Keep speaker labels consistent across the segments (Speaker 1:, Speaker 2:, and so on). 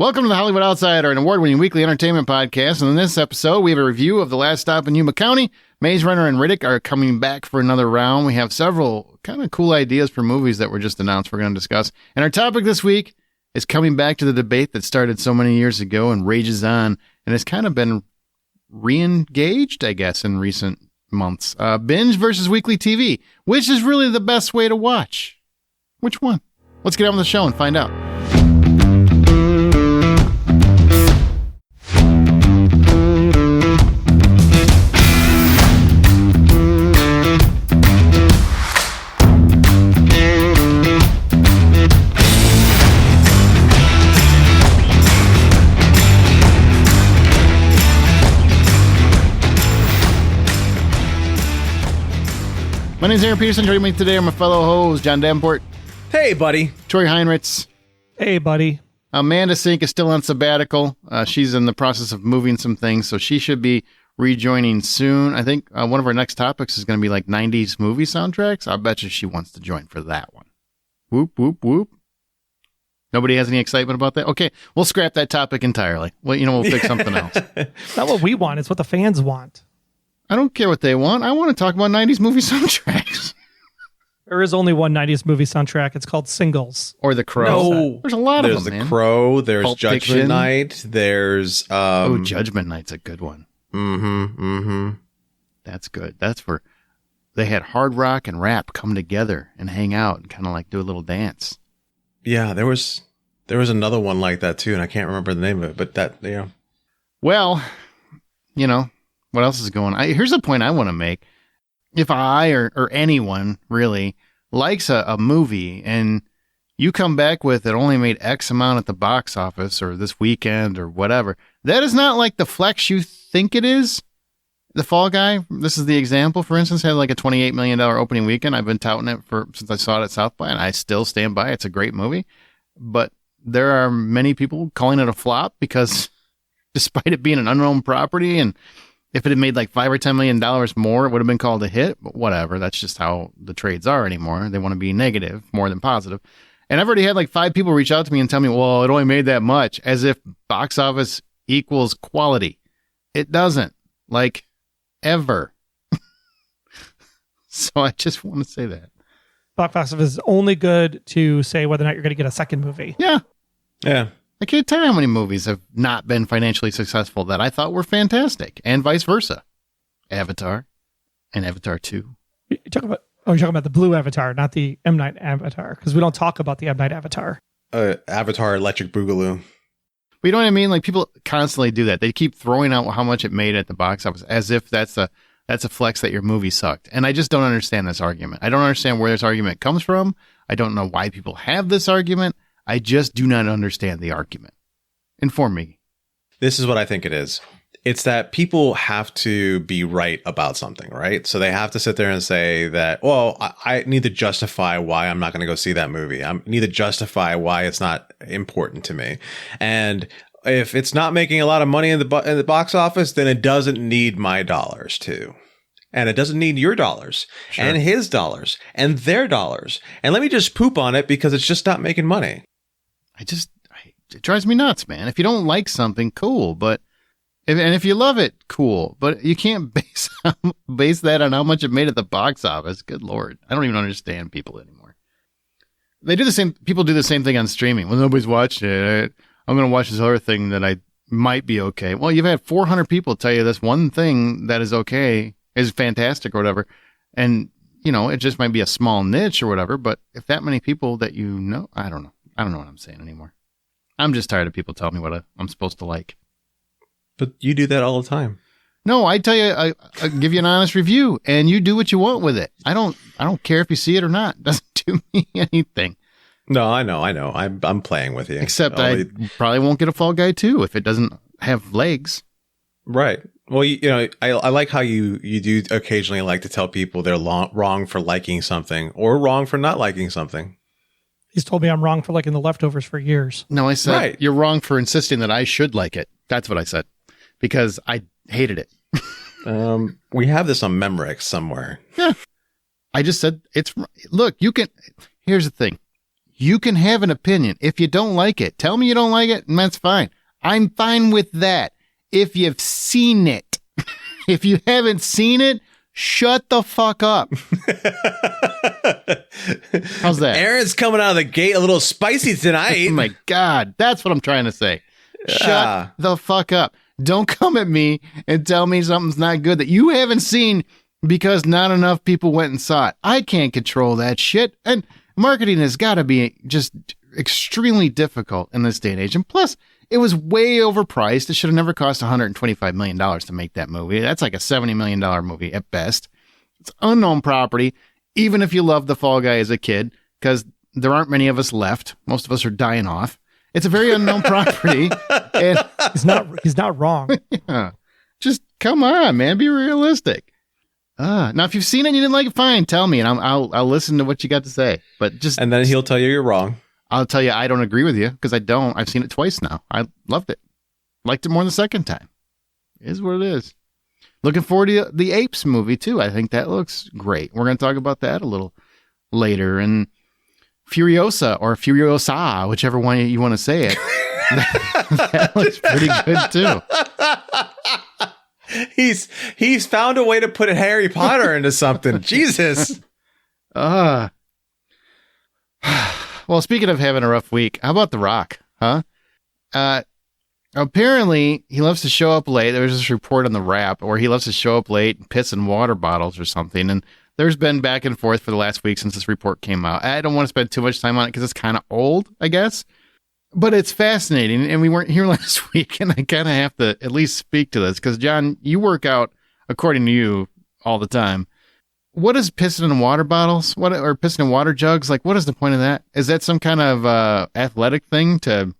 Speaker 1: Welcome to the Hollywood Outsider, an award-winning weekly entertainment podcast. And in this episode, we have a review of The Last Stop in Yuma County. Maze Runner and Riddick are coming back for another round. We have several kind of cool ideas for movies that were just announced we're going to discuss. And our topic this week is coming back to the debate that started so many years ago and rages on, and has kind of been re-engaged, I guess, in recent months. Binge versus weekly TV. Which is really the best way to watch? Which one? Let's get on with the show and find out. My name is Aaron Peterson. Joining me today are my fellow hosts, John Davenport.
Speaker 2: Hey, buddy.
Speaker 1: Troy Heinrichs.
Speaker 3: Hey, buddy.
Speaker 1: Amanda Sink is still on sabbatical. She's in the process of moving some things, so she should be rejoining soon. I think one of our next topics is going to be like 90s movie soundtracks. I bet you she wants to join for that one. Whoop, whoop, whoop. Nobody has any excitement about that? Okay, we'll scrap that topic entirely. Well, we'll pick something else.
Speaker 3: It's not what we want. It's what the fans want.
Speaker 1: I don't care what they want. I want to talk about 90s movie soundtracks.
Speaker 3: There is only one 90s movie soundtrack. It's called Singles.
Speaker 1: Or The Crow.
Speaker 2: No.
Speaker 1: There's a lot of them,
Speaker 2: There's
Speaker 1: man.
Speaker 2: The Crow. There's
Speaker 1: Pulp
Speaker 2: Judgment
Speaker 1: Fiction.
Speaker 2: Night. There's...
Speaker 1: Judgment Night's a good one.
Speaker 2: Mm-hmm.
Speaker 1: That's good. That's where they had hard rock and rap come together and hang out and kind of like do a little dance.
Speaker 2: Yeah, there was another one like that, too, and I can't remember the name of it, but that, yeah.
Speaker 1: Well, what else is going on? Here's a point I want to make. If I or anyone really likes a movie and you come back with it only made X amount at the box office or this weekend or whatever, that is not like the flex you think it is. The Fall Guy, this is the example, for instance, had like a $28 million opening weekend. I've been touting it since I saw it at South by, and I still stand by it. It's a great movie. But there are many people calling it a flop because despite it being an unknown property, and if it had made like $5 or $10 million more, it would have been called a hit. But whatever. That's just how the trades are anymore. They want to be negative more than positive. And I've already had like 5 people reach out to me and tell me, well, it only made that much, as if box office equals quality. It doesn't. Like, ever. So I just want to say that.
Speaker 3: Box office is only good to say whether or not you're going to get a second movie.
Speaker 1: Yeah.
Speaker 2: Yeah.
Speaker 1: I can't tell you how many movies have not been financially successful that I thought were fantastic, and vice versa. Avatar and Avatar 2.
Speaker 3: You're talking about the blue Avatar, not the M. Night Avatar, because we don't talk about the M. Night Avatar.
Speaker 2: Avatar Electric Boogaloo.
Speaker 1: But you know what I mean? Like, people constantly do that. They keep throwing out how much it made at the box office as if that's a flex that your movie sucked. And I just don't understand this argument. I don't understand where this argument comes from. I don't know why people have this argument. I just do not understand the argument. Inform me.
Speaker 2: This is what I think it is. It's that people have to be right about something, right? So they have to sit there and say that, well, I need to justify why I'm not going to go see that movie. I need to justify why it's not important to me. And if it's not making a lot of money in the box office, then it doesn't need my dollars to. And it doesn't need your dollars, sure, and his dollars and their dollars. And let me just poop on it because it's just not making money.
Speaker 1: It drives me nuts, man. If you don't like something, cool. But if you love it, cool. But you can't base that on how much it made at the box office. Good Lord. I don't even understand people anymore. People do the same thing on streaming. Well, nobody's watching it. I'm going to watch this other thing that I might be okay. Well, you've had 400 people tell you this one thing that is okay, is fantastic or whatever. And, it just might be a small niche or whatever. But if that many people that I don't know. I don't know what I'm saying anymore. I'm just tired of people telling me what I'm supposed to like.
Speaker 2: But you do that all the time.
Speaker 1: No, I tell you, I give you an honest review, and you do what you want with it. I don't care if you see it or not. It doesn't do me anything.
Speaker 2: No, I know. I'm playing with you.
Speaker 1: Except I probably won't get a Fall Guy 2 if it doesn't have legs.
Speaker 2: Right. Well, I like how you do occasionally like to tell people they're wrong for liking something or wrong for not liking something.
Speaker 3: He's told me I'm wrong for liking The Leftovers for years.
Speaker 1: No, I said, You're wrong for insisting that I should like it. That's what I said. Because I hated it.
Speaker 2: We have this on Memorex somewhere.
Speaker 1: Yeah. I just said, look, here's the thing. You can have an opinion. If you don't like it, tell me you don't like it, and that's fine. I'm fine with that. If you've seen it. If you haven't seen it, shut the fuck up. How's that?
Speaker 2: Aaron's coming out of the gate a little spicy tonight.
Speaker 1: Oh my God. That's what I'm trying to say. Shut the fuck up. Don't come at me and tell me something's not good that you haven't seen because not enough people went and saw it. I can't control that shit. And marketing has got to be just extremely difficult in this day and age. And plus, it was way overpriced. It should have never cost $125 million to make that movie. That's like a $70 million movie at best. It's unknown property, even if you loved The Fall Guy as a kid, because there aren't many of us left. Most of us are dying off. It's a very unknown property. And
Speaker 3: He's not wrong.
Speaker 1: yeah, just come on, man. Be realistic. Now, if you've seen it and you didn't like it, fine. Tell me, and I'll listen to what you got to say.
Speaker 2: And then he'll tell you you're wrong.
Speaker 1: I'll tell you I don't agree with you because I don't. I've seen it twice now. I loved it. Liked it more the second time. It is what it is. Looking forward to the Apes movie, too. I think that looks great. We're going to talk about that a little later. And Furiosa, or Furiosa, whichever one you want to say it. that looks pretty good, too.
Speaker 2: He's found a way to put Harry Potter into something. Jesus.
Speaker 1: Well, speaking of having a rough week, how about The Rock, huh? Apparently, he loves to show up late. There was this report on The Wrap where he loves to show up late and piss in water bottles or something. And there's been back and forth for the last week since this report came out. I don't want to spend too much time on it because it's kind of old, I guess. But it's fascinating. And we weren't here last week, and I kind of have to at least speak to this because, John, you work out, according to you, all the time. What is pissing in water bottles? Or pissing in water jugs? Like, what is the point of that? Is that some kind of athletic thing to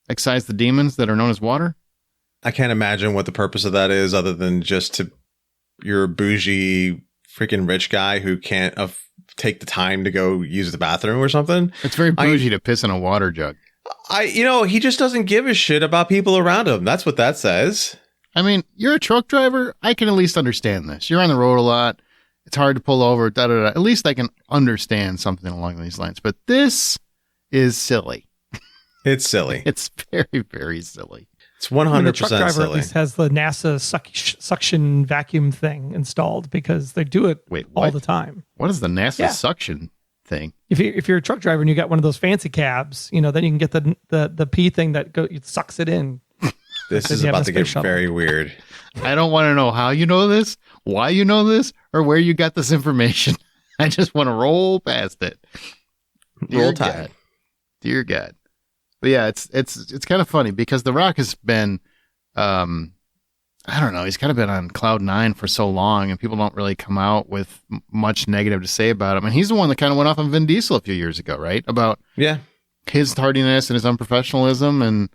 Speaker 1: excise the demons that are known as water?
Speaker 2: I can't imagine what the purpose of that is other than just you're a bougie freaking rich guy who can't take the time to go use the bathroom or something.
Speaker 1: It's very bougie to piss in a water jug.
Speaker 2: He just doesn't give a shit about people around him. That's what that says.
Speaker 1: I mean, you're a truck driver. I can at least understand this. You're on the road a lot. It's hard to pull over, da-da-da. At least I can understand something along these lines. But this is silly.
Speaker 2: It's silly.
Speaker 1: It's very, very silly.
Speaker 2: It's 100%
Speaker 3: the truck driver
Speaker 2: silly.
Speaker 3: at least has the NASA suction vacuum thing installed because they do it all the time.
Speaker 1: What is the NASA suction thing?
Speaker 3: If you're a truck driver and you got one of those fancy cabs, then you can get the pee thing that it sucks it in.
Speaker 2: This is about to get very weird.
Speaker 1: I don't want to know how you know this, why you know this, or where you got this information. I just want to roll past it.
Speaker 2: Roll Tide.
Speaker 1: Dear God. But yeah, it's kind of funny because The Rock has been, I don't know, he's kind of been on cloud nine for so long, and people don't really come out with much negative to say about him. And he's the one that kind of went off on Vin Diesel a few years ago, right? About his tardiness and his unprofessionalism, and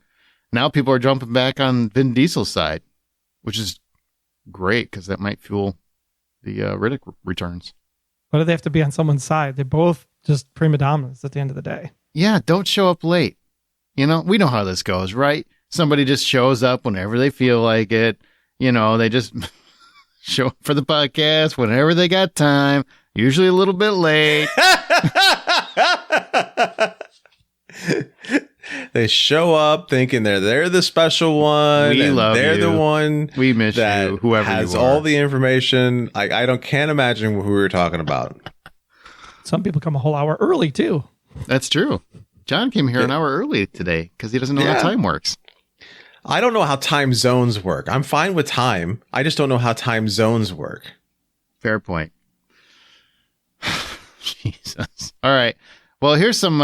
Speaker 1: now people are jumping back on Vin Diesel's side, which is great because that might fuel the Riddick returns.
Speaker 3: Why do they have to be on someone's side? They're both just prima donnas at the end of the day.
Speaker 1: Yeah, don't show up late. We know how this goes, right? Somebody just shows up whenever they feel like it. They just show up for the podcast whenever they got time, usually a little bit late.
Speaker 2: They show up thinking they're the special one.
Speaker 1: We love
Speaker 2: they're
Speaker 1: you.
Speaker 2: The one
Speaker 1: we miss
Speaker 2: that
Speaker 1: you, whoever
Speaker 2: has
Speaker 1: you are.
Speaker 2: all the information. Can't imagine who we were talking about.
Speaker 3: Some people come a whole hour early too.
Speaker 1: That's true. John came here an hour early today because he doesn't know how time works.
Speaker 2: I don't know how time zones work. I'm fine with time. I just don't know how time zones work.
Speaker 1: Fair point. Jesus. All right. Well, here's some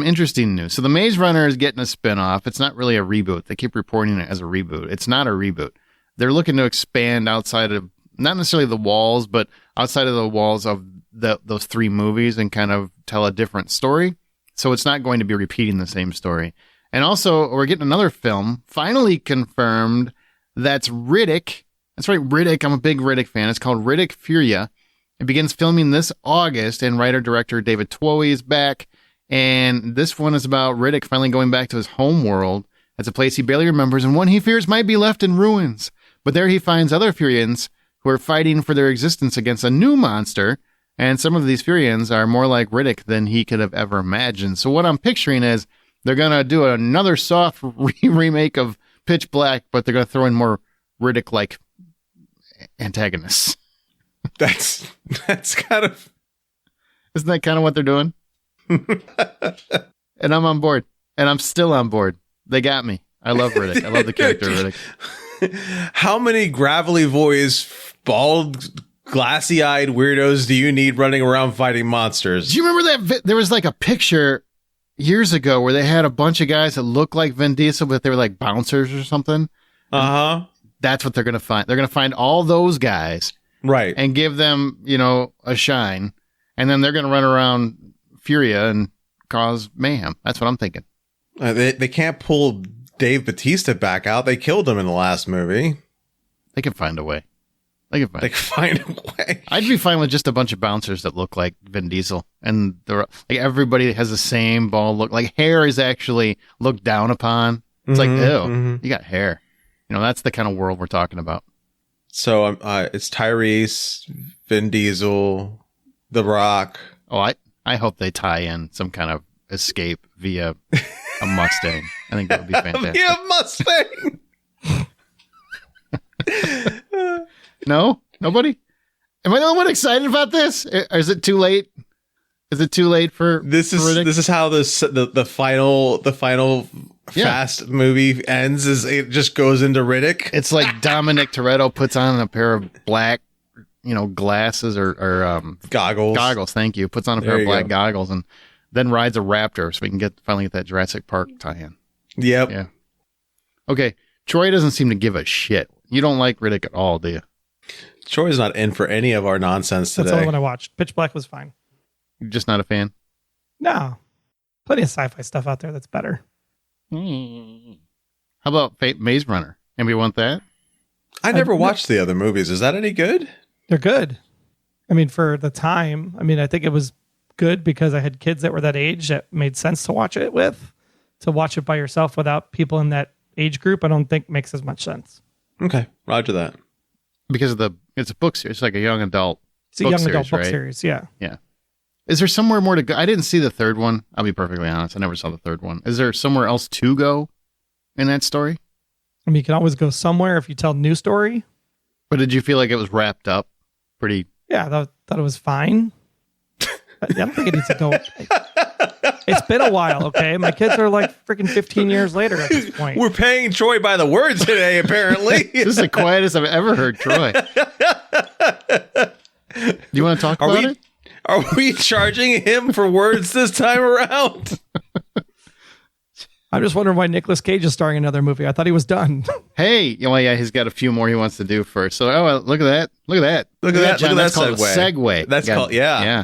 Speaker 1: interesting news. So the Maze Runner is getting a spinoff. It's not really a reboot. They keep reporting it as a reboot. It's not a reboot. They're looking to expand outside of, not necessarily the walls, but outside of the walls of those three movies and kind of tell a different story. So it's not going to be repeating the same story. And also, we're getting another film, finally confirmed, that's Riddick. That's right, Riddick. I'm a big Riddick fan. It's called Riddick Furia. It begins filming this August, and writer-director David Twohy is back. And this one is about Riddick finally going back to his home world. It's a place he barely remembers and one he fears might be left in ruins. But there he finds other Furians who are fighting for their existence against a new monster. And some of these Furians are more like Riddick than he could have ever imagined. So what I'm picturing is they're going to do another soft remake of Pitch Black, but they're going to throw in more Riddick-like antagonists.
Speaker 2: That's kind of...
Speaker 1: Isn't that kind of what they're doing? And I'm on board. And I'm still on board. They got me. I love Riddick. I love the character Riddick.
Speaker 2: How many gravelly voiced, bald, glassy-eyed weirdos do you need running around fighting monsters?
Speaker 1: Do you remember that? There was like a picture years ago where they had a bunch of guys that looked like Vin Diesel, but they were like bouncers or something.
Speaker 2: Uh-huh.
Speaker 1: That's what they're going to find. They're going to find all those guys.
Speaker 2: Right.
Speaker 1: And give them, a shine. And then they're going to run around Furia and cause mayhem. That's what I'm thinking.
Speaker 2: They can't pull Dave Bautista back out. They killed him in the last movie.
Speaker 1: They can find a way. They can
Speaker 2: find a way.
Speaker 1: I'd be fine with just a bunch of bouncers that look like Vin Diesel. And they're like everybody has the same bald look. Like hair is actually looked down upon. It's like, ew, you got hair. That's the kind of world we're talking about.
Speaker 2: So it's Tyrese, Vin Diesel, The Rock.
Speaker 1: Oh, I hope they tie in some kind of escape via a Mustang. I think that would be fantastic.
Speaker 2: Via Mustang.
Speaker 1: No? Nobody? Am I the only one excited about this? Or is it too late? Is it too late for Riddick?
Speaker 2: This is how the final Fast movie ends, is it just goes into Riddick.
Speaker 1: It's like Dominic Toretto puts on a pair of black, glasses or
Speaker 2: goggles.
Speaker 1: Goggles, thank you. Puts on a pair of black goggles and then rides a raptor so we can finally get that Jurassic Park tie-in.
Speaker 2: Yep.
Speaker 1: Yeah. Okay. Troy doesn't seem to give a shit. You don't like Riddick at all, do you?
Speaker 2: Troy's not in for any of our nonsense today.
Speaker 3: That's the only one I watched. Pitch Black was fine.
Speaker 1: You're just not a fan?
Speaker 3: No. Plenty of sci-fi stuff out there that's better.
Speaker 1: How about Maze Runner? Anybody want that?
Speaker 2: I never watched the other movies. Is that any good?
Speaker 3: They're good. I mean, for the time, I think it was good because I had kids that were that age that made sense to watch it with. To watch it by yourself without people in that age group, I don't think makes as much sense.
Speaker 2: Okay, roger that.
Speaker 1: Because it's a book series, it's like a young adult.
Speaker 3: It's a young adult book series, yeah.
Speaker 1: Yeah. Is there somewhere more to go? I didn't see the third one. I'll be perfectly honest. I never saw the third one. Is there somewhere else to go in that story?
Speaker 3: I mean, you can always go somewhere if you tell a new story.
Speaker 1: But did you feel like it was wrapped up pretty?
Speaker 3: Yeah, I thought it was fine. I don't think it needs to go. It's been a while, okay? My kids are like freaking 15 years later at this point.
Speaker 2: We're paying Troy by the word today, apparently.
Speaker 1: This is the quietest I've ever heard Troy. Do you want to talk about it?
Speaker 2: Are we charging him for words this time around?
Speaker 3: I'm just wondering why Nicolas Cage is starring in another movie. I thought he was done.
Speaker 1: Hey, well, yeah, he's got a few more he wants to do first. So, look at that. Look at that.
Speaker 2: Look at that.
Speaker 1: John.
Speaker 2: Look at
Speaker 1: That's
Speaker 2: that
Speaker 1: called a segue.
Speaker 2: That's called, yeah.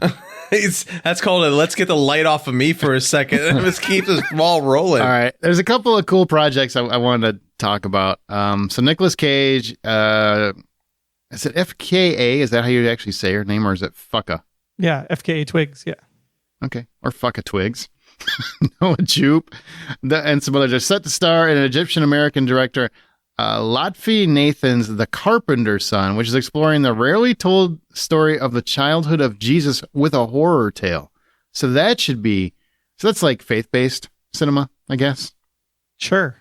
Speaker 2: That's called a let's get the light off of me for a second and let's keep this ball rolling.
Speaker 1: All right. There's a couple of cool projects I wanted to talk about. So Nicolas Cage, is it FKA? Is that how you actually say her name, or is it Fucka?
Speaker 3: Yeah, FKA Twigs, yeah.
Speaker 1: Okay. Or Fucka Twigs. Noah Jupe. And some others are set to star an Egyptian-American director, Lotfi Nathan's The Carpenter's Son, which is exploring the rarely told story of the childhood of Jesus with a horror tale. So that's like faith-based cinema, I guess.
Speaker 3: Sure.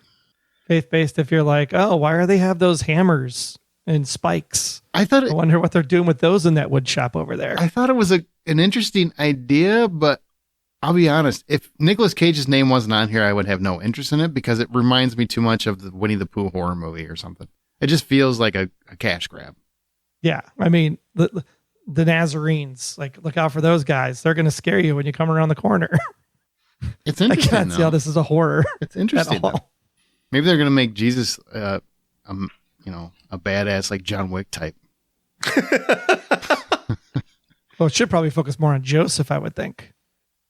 Speaker 3: Faith-based if you're like, oh, why are they have those hammers and spikes? I wonder what they're doing with those in that wood shop over there.
Speaker 1: I thought it was an interesting idea, but I'll be honest, if Nicolas Cage's name wasn't on here, I would have no interest in it because it reminds me too much of the Winnie the Pooh horror movie or something. It just feels like a cash grab.
Speaker 3: Yeah. I mean, the Nazarenes, like, look out for those guys. They're going to scare you when you come around the corner.
Speaker 1: It's interesting.
Speaker 3: I can't see how this is a horror.
Speaker 1: It's interesting. Maybe they're going to make Jesus, a badass like John Wick type.
Speaker 3: Well, it should probably focus more on Joseph, I would think.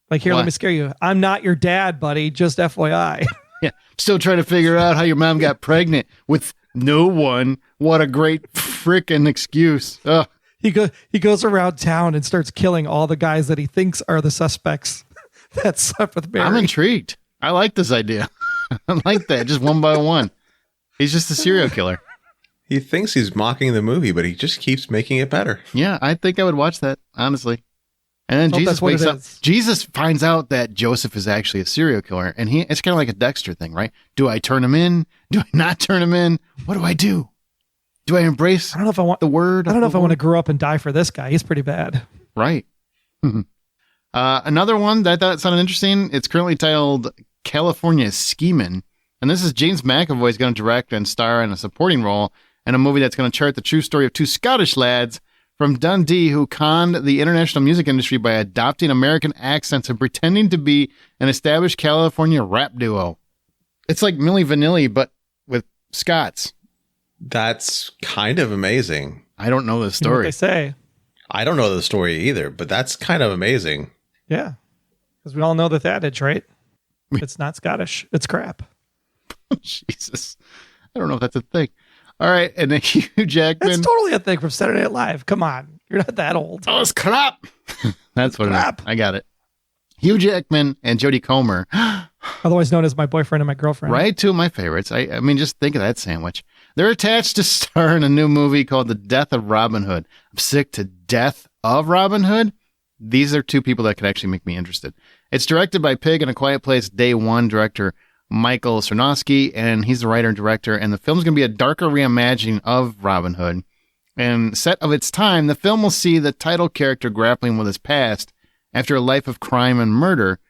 Speaker 3: Like, here, let me scare you. I'm not your dad, buddy. Just FYI.
Speaker 1: Yeah. Still trying to figure out how your mom got pregnant with no one. What a great frickin' excuse. Ugh.
Speaker 3: He goes around town and starts killing all the guys that he thinks are the suspects that slept with Mary.
Speaker 1: I'm intrigued. I like this idea. I like that. Just one by one. He's just a serial killer.
Speaker 2: He thinks he's mocking the movie, but he just keeps making it better.
Speaker 1: Yeah, I think I would watch that, honestly. And then
Speaker 3: Hope
Speaker 1: Jesus
Speaker 3: that's what
Speaker 1: wakes
Speaker 3: it
Speaker 1: up.
Speaker 3: is.
Speaker 1: Jesus finds out that Joseph is actually a serial killer. And it's kind of like a Dexter thing, right? Do I turn him in? Do I not turn him in? What do I do? Do I embrace
Speaker 3: I don't know if I want
Speaker 1: the word?
Speaker 3: I don't know if I want to grow up and die for this guy. He's pretty bad.
Speaker 1: Right. Another one that I thought sounded interesting. It's currently titled California Schemin'. And this is James McAvoy is going to direct and star in a supporting role in a movie that's going to chart the true story of two Scottish lads from Dundee who conned the international music industry by adopting American accents and pretending to be an established California rap duo. It's like Milli Vanilli, but with Scots.
Speaker 2: That's kind of amazing.
Speaker 1: I don't know the
Speaker 3: You know what
Speaker 1: story.
Speaker 3: they say.
Speaker 2: I don't know the story either, but that's kind of amazing.
Speaker 3: Yeah. Because we all know the adage, right? It's not Scottish. It's crap.
Speaker 1: Jesus. I don't know if that's a thing. All right. And then Hugh Jackman.
Speaker 3: That's totally a thing from Saturday Night Live. Come on. You're not that old.
Speaker 1: Oh, it's crap. That's what
Speaker 3: crap.
Speaker 1: it is. I got it. Hugh Jackman and Jodie Comer.
Speaker 3: Otherwise known as my boyfriend and my girlfriend.
Speaker 1: Right, two of my favorites. I mean, just think of that sandwich. They're attached to star in a new movie called The Death of Robin Hood. I'm sick to death of Robin Hood. These are two people that could actually make me interested. It's directed by Pig and A Quiet Place Day One director Michael Sarnowski, and he's the writer and director. And the film's going to be a darker reimagining of Robin Hood. And set of its time, the film will see the title character grappling with his past after a life of crime and murder.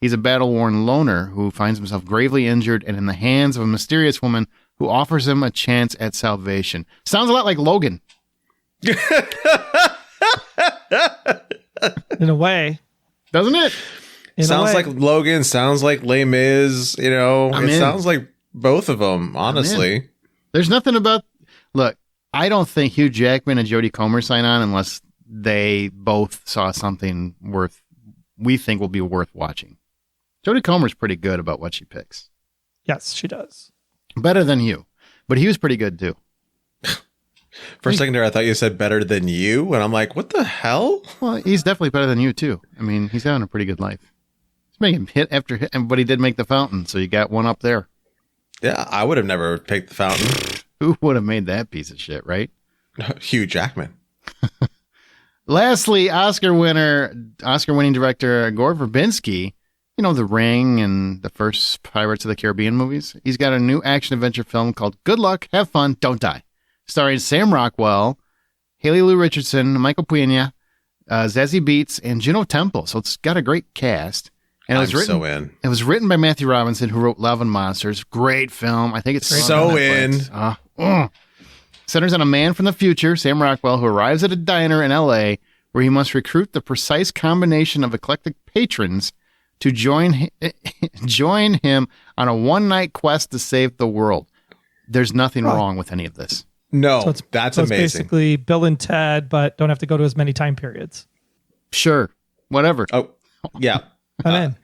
Speaker 1: He's a battle-worn loner who finds himself gravely injured and in the hands of a mysterious woman who offers him a chance at salvation. Sounds a lot like Logan.
Speaker 3: In a way.
Speaker 1: Doesn't it?
Speaker 2: Sounds like Logan, sounds like Les Mis, you know.
Speaker 1: I'm
Speaker 2: it
Speaker 1: in.
Speaker 2: sounds like both of them, honestly.
Speaker 1: There's nothing about... Look, I don't think Hugh Jackman and Jodie Comer sign on unless they both saw something we think will be worth watching. Jodie Comer's pretty good about what she picks.
Speaker 3: Yes, she does.
Speaker 1: Better than Hugh. But he was pretty good too.
Speaker 2: For a second there, I thought you said better than you. And I'm like, what the hell?
Speaker 1: Well, he's definitely better than you too. I mean, he's having a pretty good life. He's making hit after hit, but he did make The Fountain, so you got one up there.
Speaker 2: Yeah, I would have never picked The Fountain.
Speaker 1: Who would have made that piece of shit, right?
Speaker 2: Hugh Jackman.
Speaker 1: Lastly, Oscar-winning director Gore Verbinski, you know, The Ring and the first Pirates of the Caribbean movies. He's got a new action-adventure film called Good Luck, Have Fun, Don't Die, starring Sam Rockwell, Haley Lou Richardson, Michael Pena, Zazie Beetz, and Juno Temple. So it's got a great cast. And It was written by Matthew Robinson, who wrote Love and Monsters. Great film. I think it's
Speaker 2: so in.
Speaker 1: Centers on a man from the future, Sam Rockwell, who arrives at a diner in L.A. where he must recruit the precise combination of eclectic patrons to join him on a one-night quest to save the world. There's nothing wrong with any of this.
Speaker 2: No, that's amazing.
Speaker 3: It's basically Bill and Ted, but don't have to go to as many time periods.
Speaker 1: Sure. Whatever.
Speaker 2: Oh, yeah.
Speaker 3: I'm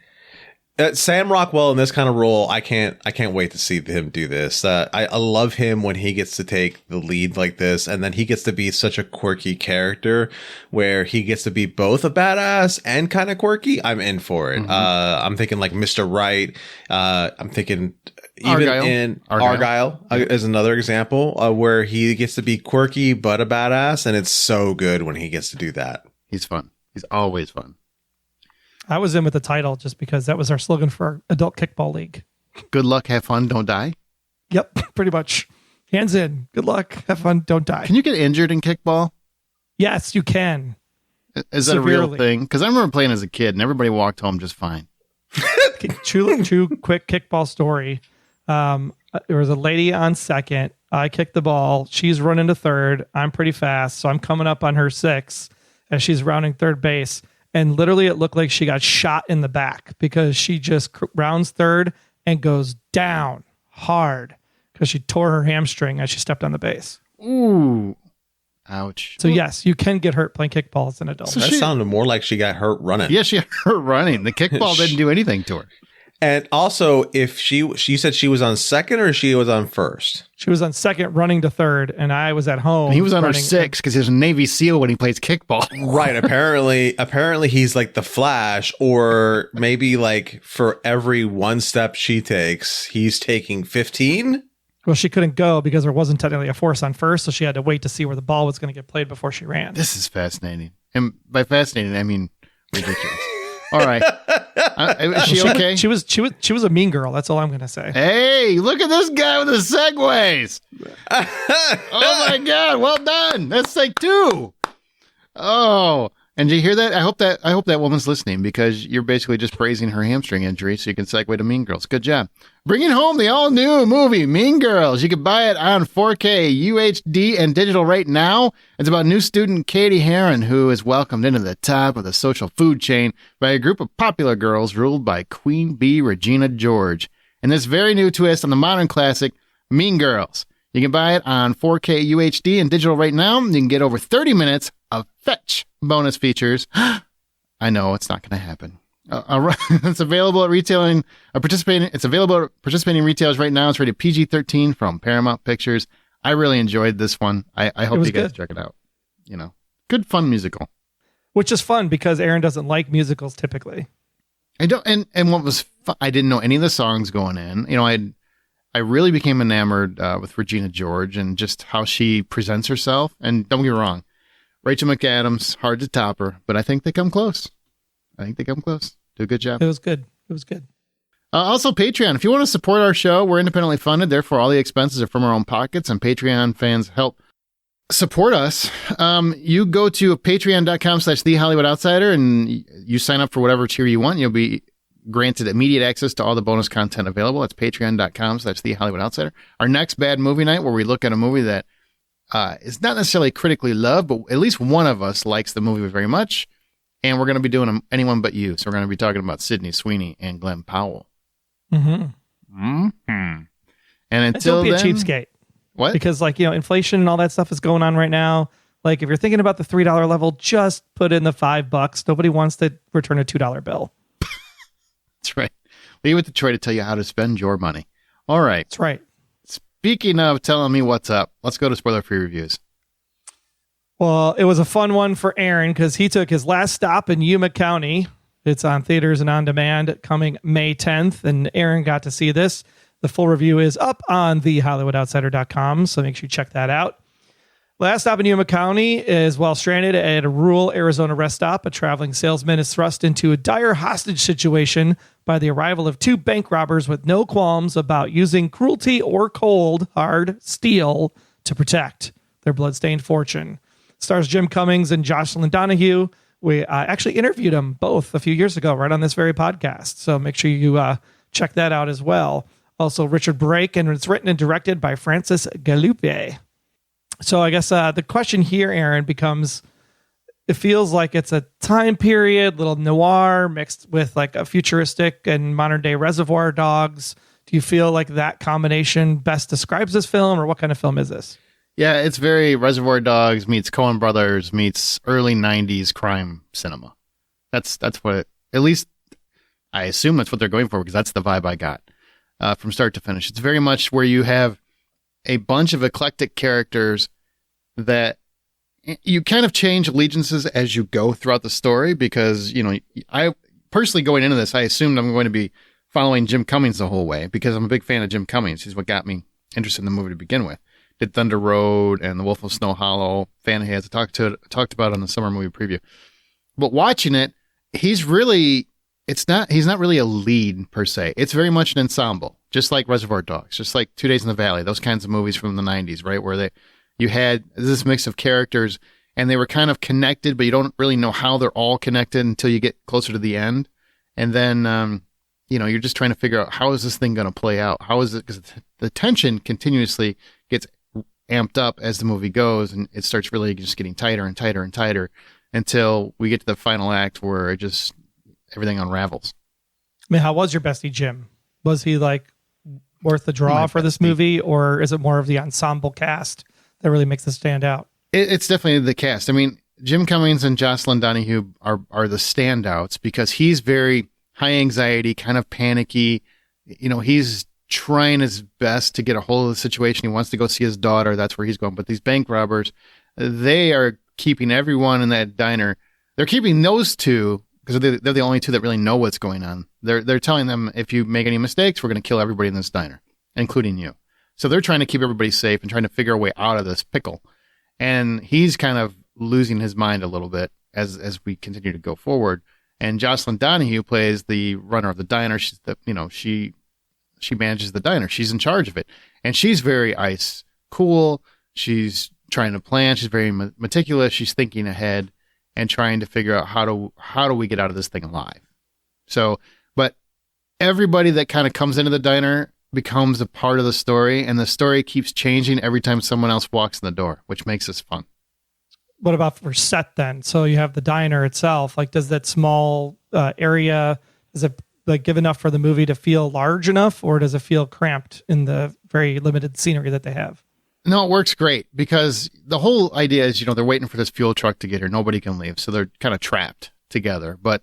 Speaker 3: in.
Speaker 2: Sam Rockwell in this kind of role, I can't wait to see him do this. I love him when he gets to take the lead like this, and then he gets to be such a quirky character where he gets to be both a badass and kind of quirky. I'm in for it. Mm-hmm. I'm thinking like Mr. Right. I'm thinking even in Argyle is another example where he gets to be quirky but a badass, and it's so good when he gets to do that.
Speaker 1: He's fun. He's always fun.
Speaker 3: I was in with the title just because that was our slogan for our adult kickball league.
Speaker 1: Good luck, have fun, don't die.
Speaker 3: Yep, pretty much. Hands in. Good luck, have fun, don't die.
Speaker 1: Can you get injured in kickball?
Speaker 3: Yes, you can.
Speaker 1: Is that a real thing? Because I remember playing as a kid and everybody walked home just fine.
Speaker 3: True quick kickball story. There was a lady on second. I kicked the ball. She's running to third. I'm pretty fast, so I'm coming up on her 6 as she's rounding third base. And literally it looked like she got shot in the back because she just rounds third and goes down hard because she tore her hamstring as she stepped on the base.
Speaker 1: Ooh. Ouch.
Speaker 3: So yes, you can get hurt playing kickball as an adult.
Speaker 2: So that sounded more like she got hurt running.
Speaker 1: Yeah, she got hurt running. The kickball didn't do anything to her.
Speaker 2: And also, if she said she was on second or she was on first?
Speaker 3: She was on second running to third, and I was at home.
Speaker 1: And he was on her 6 because he's a Navy SEAL when he plays kickball.
Speaker 2: Right. Apparently he's like the Flash, or maybe like for every one step she takes, he's taking 15.
Speaker 3: Well, she couldn't go because there wasn't technically a force on first, so she had to wait to see where the ball was going to get played before she ran.
Speaker 1: This is fascinating. And by fascinating, I mean Ridiculous. All right. Is she okay?
Speaker 3: She was a mean girl. That's all I'm going to say.
Speaker 1: Hey, look at this guy with the segues. Oh my God. Well done. That's like 2. Oh, and did you hear that? I hope that woman's listening, because you're basically just praising her hamstring injury so you can segue to Mean Girls. Good job. Bringing home the all-new movie, Mean Girls. You can buy it on 4K, UHD, and digital right now. It's about new student Katie Heron, who is welcomed into the top of the social food chain by a group of popular girls ruled by Queen Bee Regina George. And this very new twist on the modern classic, Mean Girls. You can buy it on 4K UHD and digital right now. You can get over 30 minutes of fetch bonus features. I know it's not going to happen. It's available at retailing. It's available at participating retailers right now. It's rated PG-13 from Paramount Pictures. I really enjoyed this one. I hope you guys check it out. You know, good fun musical.
Speaker 3: Which is fun because Aaron doesn't like musicals typically.
Speaker 1: I don't. And what was fun, I didn't know any of the songs going in. You know, I really became enamored with Regina George and just how she presents herself. And don't get me wrong, Rachel McAdams, hard to top her, but I think they come close. Do a good job.
Speaker 3: It was good.
Speaker 1: Also, Patreon. If you want to support our show, we're independently funded. Therefore, all the expenses are from our own pockets, and Patreon fans help support us. You go to patreon.com/TheHollywoodOutsider, and you sign up for whatever tier you want. You'll be granted immediate access to all the bonus content available. It's patreon.com/TheHollywoodOutsider. Our next bad movie night, where we look at a movie that is not necessarily critically loved, but at least one of us likes the movie very much. And we're going to be doing Anyone But You. So we're going to be talking about Sydney Sweeney and Glenn Powell.
Speaker 3: Mm-hmm.
Speaker 1: And until
Speaker 3: don't be
Speaker 1: then,
Speaker 3: a cheapskate.
Speaker 1: What?
Speaker 3: Because inflation and all that stuff is going on right now. Like if you're thinking about the $3 level, just put in the $5. Nobody wants to return a $2 bill.
Speaker 1: That's right. Leave it to Troy to tell you how to spend your money. All right.
Speaker 3: That's right.
Speaker 1: Speaking of telling me what's up, let's go to spoiler-free reviews.
Speaker 3: Well, it was a fun one for Aaron because he took his last stop in Yuma County. It's on theaters and on demand coming May 10th, and Aaron got to see this. The full review is up on thehollywoodoutsiders.com, so make sure you check that out. Last stop in Yuma County is while stranded at a rural Arizona rest stop, a traveling salesman is thrust into a dire hostage situation by the arrival of 2 bank robbers with no qualms about using cruelty or cold, hard steel to protect their bloodstained fortune. Stars Jim Cummings and Jocelyn Donahue. We actually interviewed them both a few years ago, right on this very podcast. So make sure you check that out as well. Also, Richard Brake, and it's written and directed by Francis Galupe. So I guess the question here, Aaron, becomes, it feels like it's a time period, little noir mixed with like a futuristic and modern day Reservoir Dogs. Do you feel like that combination best describes this film, or what kind of film is this?
Speaker 1: Yeah, it's very Reservoir Dogs meets Coen Brothers meets early 90s crime cinema. That's what, at least I assume that's what they're going for, because that's the vibe I got from start to finish. It's very much where you have a bunch of eclectic characters that you kind of change allegiances as you go throughout the story, because, I personally, going into this, I assumed I'm going to be following Jim Cummings the whole way, because I'm a big fan of Jim Cummings. He's what got me interested in the movie to begin with. Did Thunder Road and The Wolf of Snow Hollow, Fan Heads, talked about on the summer movie preview. But watching it, he's not really a lead per se. It's very much an ensemble, just like Reservoir Dogs, just like 2 Days in the Valley, those kinds of movies from the 90s, right? Where you had this mix of characters and they were kind of connected, but you don't really know how they're all connected until you get closer to the end. And then, you're just trying to figure out, how is this thing going to play out? How is it? Because the tension continuously gets amped up as the movie goes, and it starts really just getting tighter and tighter and tighter until we get to the final act where everything unravels.
Speaker 3: I mean, how was your bestie Jim? Was he like worth the draw for this movie, or is it more of the ensemble cast that really makes it stand out?
Speaker 1: It's definitely the cast. I mean, Jim Cummings and Jocelyn Donahue are the standouts, because he's very high anxiety, kind of panicky. He's trying his best to get a hold of the situation. He wants to go see his daughter. That's where he's going. But these bank robbers, they are keeping everyone in that diner. They're keeping those 2 because they're the only 2 that really know what's going on. They're telling them, if you make any mistakes, we're going to kill everybody in this diner, including you. So they're trying to keep everybody safe and trying to figure a way out of this pickle. And he's kind of losing his mind a little bit as we continue to go forward. And Jocelyn Donahue plays the runner of the diner. She manages the diner. She's in charge of it. And she's very ice cool. She's trying to plan. She's very meticulous. She's thinking ahead and trying to figure out how do we get out of this thing alive. So, but everybody that kind of comes into the diner becomes a part of the story, and the story keeps changing every time someone else walks in the door, which makes this fun.
Speaker 3: What about for set then? So you have the diner itself. Like, does that small area, is it like give enough for the movie to feel large enough, or does it feel cramped in the very limited scenery that they have?
Speaker 1: No, it works great because the whole idea is, they're waiting for this fuel truck to get here. Nobody can leave. So they're kind of trapped together, but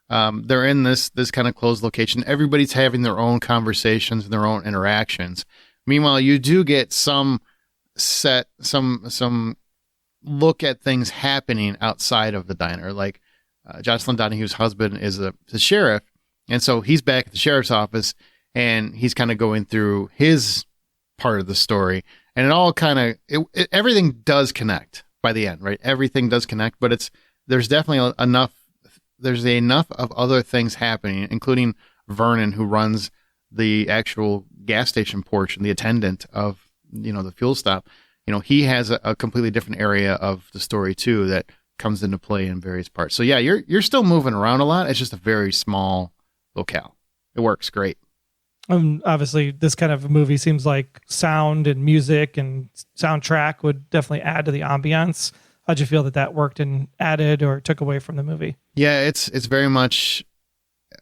Speaker 1: they're in this kind of closed location. Everybody's having their own conversations and their own interactions. Meanwhile, you do get some look at things happening outside of the diner. Like Jocelyn Donahue's husband is the sheriff. And so he's back at the sheriff's office and he's kind of going through his part of the story. And it all kind of, everything does connect by the end, right? Everything does connect, but there's definitely enough of other things happening, including Vernon, who runs the actual gas station portion, the attendant of, the fuel stop. He has a completely different area of the story too that comes into play in various parts. So yeah, you're still moving around a lot. It's just a very small locale. It works great.
Speaker 3: Obviously, this kind of movie seems like sound and music and soundtrack would definitely add to the ambiance. How'd you feel that worked and added or took away from the movie?
Speaker 1: Yeah, it's very much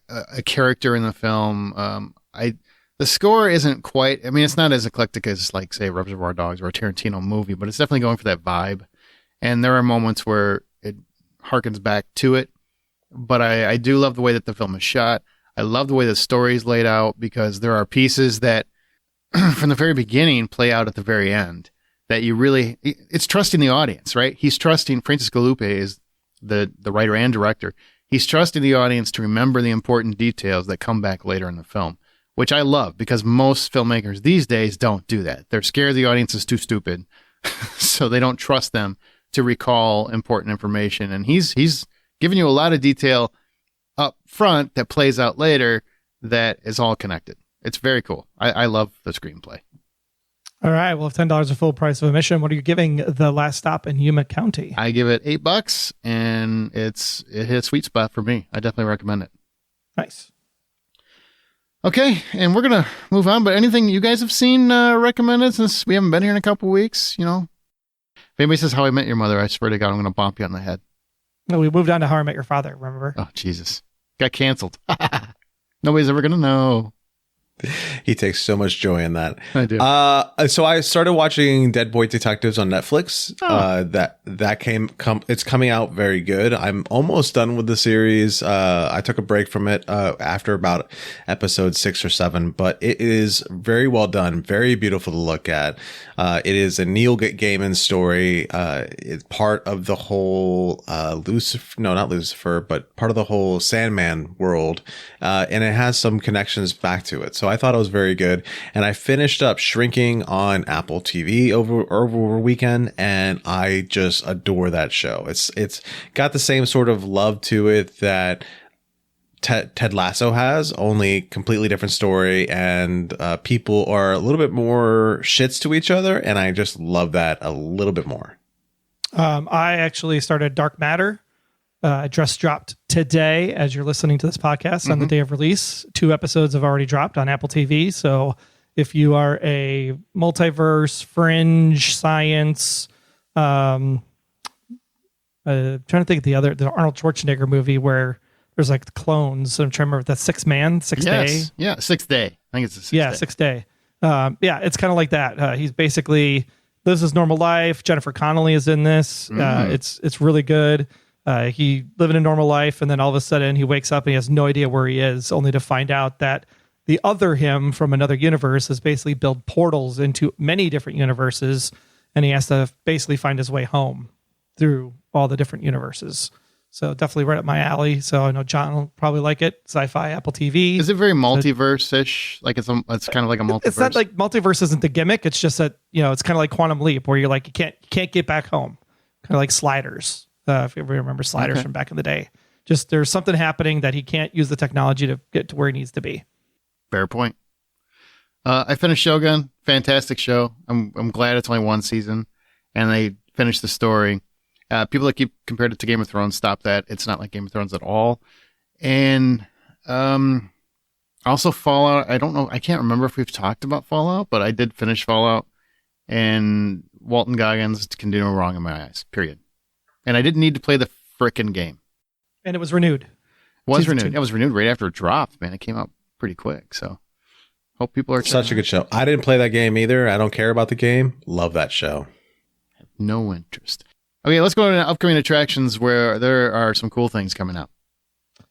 Speaker 1: a character in the film. The score isn't quite, it's not as eclectic as, like, say, Reservoir Dogs or a Tarantino movie, but it's definitely going for that vibe. And there are moments where it harkens back to it. But I do love the way that the film is shot. I love the way the story is laid out because there are pieces that from the very beginning play out at the very end that it's trusting the audience, right? He's trusting, Francis Galupe is the writer and director. He's trusting the audience to remember the important details that come back later in the film, which I love because most filmmakers these days don't do that. They're scared the audience is too stupid, so they don't trust them to recall important information. And he's giving you a lot of detail up front that plays out later that is all connected. It's very cool. I love the screenplay.
Speaker 3: All right. Well, if $10 is full price of admission, what are you giving The Last Stop in Yuma County?
Speaker 1: I give it $8 and it hit a sweet spot for me. I definitely recommend it.
Speaker 3: Nice.
Speaker 1: Okay. And we're going to move on, but anything you guys have seen recommended since we haven't been here in a couple of weeks, If anybody says How I Met Your Mother, I swear to God, I'm going to bump you on the head.
Speaker 3: No, we moved on to How I Met Your Father, remember?
Speaker 1: Oh, Jesus. Got canceled. Nobody's ever going to know.
Speaker 2: He takes so much joy in that.
Speaker 1: I do.
Speaker 2: So I started watching Dead Boy Detectives on Netflix. It's coming out very good. I'm almost done with the series. I took a break from it after about episode 6 or 7, but it is very well done, very beautiful to look at. It is a Neil Gaiman story. It's part of the whole not Lucifer, but part of the whole Sandman world, and it has some connections back to it. So I thought it was very good, and I finished up Shrinking on Apple TV over a weekend, and I just adore that show. It's got the same sort of love to it that Ted Lasso has, only completely different story, and people are a little bit more shits to each other, and I just love that a little bit more.
Speaker 3: I actually started Dark Matter. Just dropped today as you're listening to this podcast on the day of release. 2 episodes have already dropped on Apple TV. So if you are a multiverse, fringe, science, trying to think of the Arnold Schwarzenegger movie where there's like clones. I'm trying to remember that Sixth Day.
Speaker 1: Yeah, Sixth Day. I think it's the Sixth Day.
Speaker 3: Sixth Day. It's kind of like that. He's basically lives his normal life. Jennifer Connelly is in this. It's really good. He living a normal life, and then all of a sudden he wakes up and he has no idea where he is, only to find out that the other him from another universe has basically built portals into many different universes, and he has to basically find his way home through all the different universes. So definitely right up my alley. So I know John will probably like it. Sci-fi, Apple TV.
Speaker 1: Is it very multiverse-ish? Like it's kind of like a multiverse?
Speaker 3: It's not like multiverse isn't the gimmick. It's just that, it's kind of like Quantum Leap where you're like, you can't get back home. Kind of like Sliders. If you ever remember Sliders from back in the day. Just there's something happening that he can't use the technology to get to where he needs to be.
Speaker 1: Fair point. I finished Shogun. Fantastic show. I'm glad it's only one season, and they finished the story. People that keep compared it to Game of Thrones, stop that. It's not like Game of Thrones at all. And also Fallout. I don't know. I can't remember if we've talked about Fallout, but I did finish Fallout. And Walton Goggins can do no wrong in my eyes. Period. And I didn't need to play the frickin' game.
Speaker 3: And it was renewed.
Speaker 1: It was renewed right after it dropped. Man, it came out pretty quick. So hope people are
Speaker 2: such a good show. I didn't play that game either. I don't care about the game. Love that show.
Speaker 1: Have no interest. Okay, let's go to upcoming attractions where there are some cool things coming up.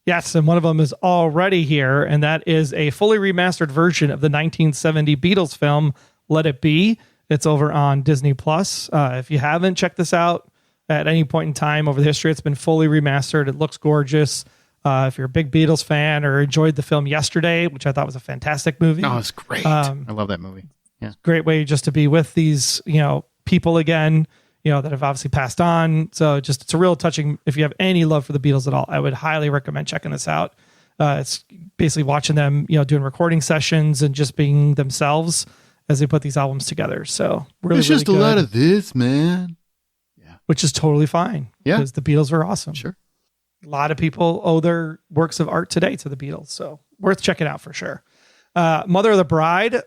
Speaker 3: Yes, and one of them is already here, and that is a fully remastered version of the 1970 Beatles film, Let It Be. It's over on Disney+. If you haven't checked this out at any point in time over the history, it's been fully remastered. It looks gorgeous. If you're a big Beatles fan or enjoyed the film Yesterday, which I thought was a fantastic movie.
Speaker 1: Oh, it's great. I love that movie. Yeah.
Speaker 3: Great way just to be with these, people again, that have obviously passed on. So it's a real touching. If you have any love for the Beatles at all, I would highly recommend checking this out. It's basically watching them, doing recording sessions and just being themselves as they put these albums together. So really,
Speaker 1: it's just
Speaker 3: really
Speaker 1: a lot of this, man.
Speaker 3: Yeah. Which is totally fine.
Speaker 1: Yeah.
Speaker 3: Because the Beatles are awesome.
Speaker 1: Sure.
Speaker 3: A lot of people owe their works of art today to the Beatles. So worth checking out for sure. Mother of the Bride.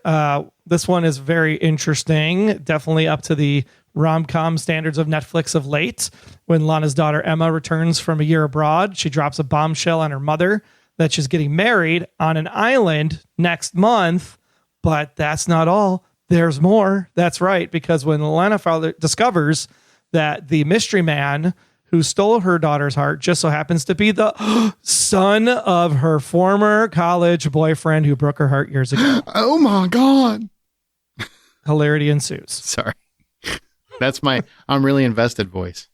Speaker 3: This one is very interesting. Definitely up to the rom-com standards of Netflix of late. When Lana's daughter Emma returns from a year abroad, she drops a bombshell on her mother that she's getting married on an island next month. But that's not all. There's more. That's right. Because when Lana father discovers that the mystery man who stole her daughter's heart just so happens to be the son of her former college boyfriend who broke her heart years ago.
Speaker 1: Oh my God.
Speaker 3: Hilarity ensues.
Speaker 1: Sorry. That's my I'm really invested voice.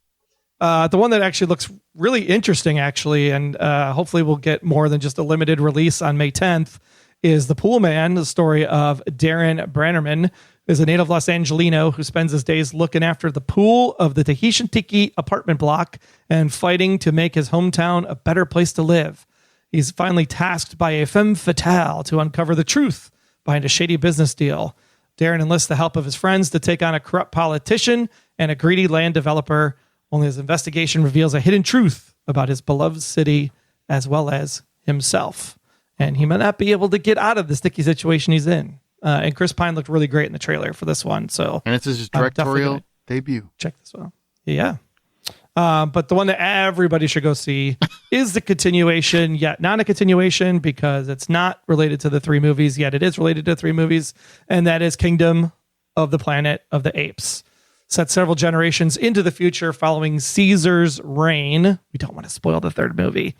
Speaker 3: The one that actually looks really interesting, actually, and hopefully we'll get more than just a limited release on May 10th, is The Pool Man, the story of Darren Brannerman, is a native Los Angelino who spends his days looking after the pool of the Tahitian Tiki apartment block and fighting to make his hometown a better place to live. He's finally tasked by a femme fatale to uncover the truth behind a shady business deal. Darren enlists the help of his friends to take on a corrupt politician and a greedy land developer. Only his investigation reveals a hidden truth about his beloved city as well as himself. And he might not be able to get out of the sticky situation he's in. And Chris Pine looked really great in the trailer for this one. So,
Speaker 1: and it's his directorial debut.
Speaker 3: Check this one. Yeah. But the one that everybody should go see is the continuation, yet not a continuation because it's not related to the three movies, yet it is related to three movies. And that is Kingdom of the Planet of the Apes. Set several generations into the future following Caesar's reign. We don't want to spoil the third movie.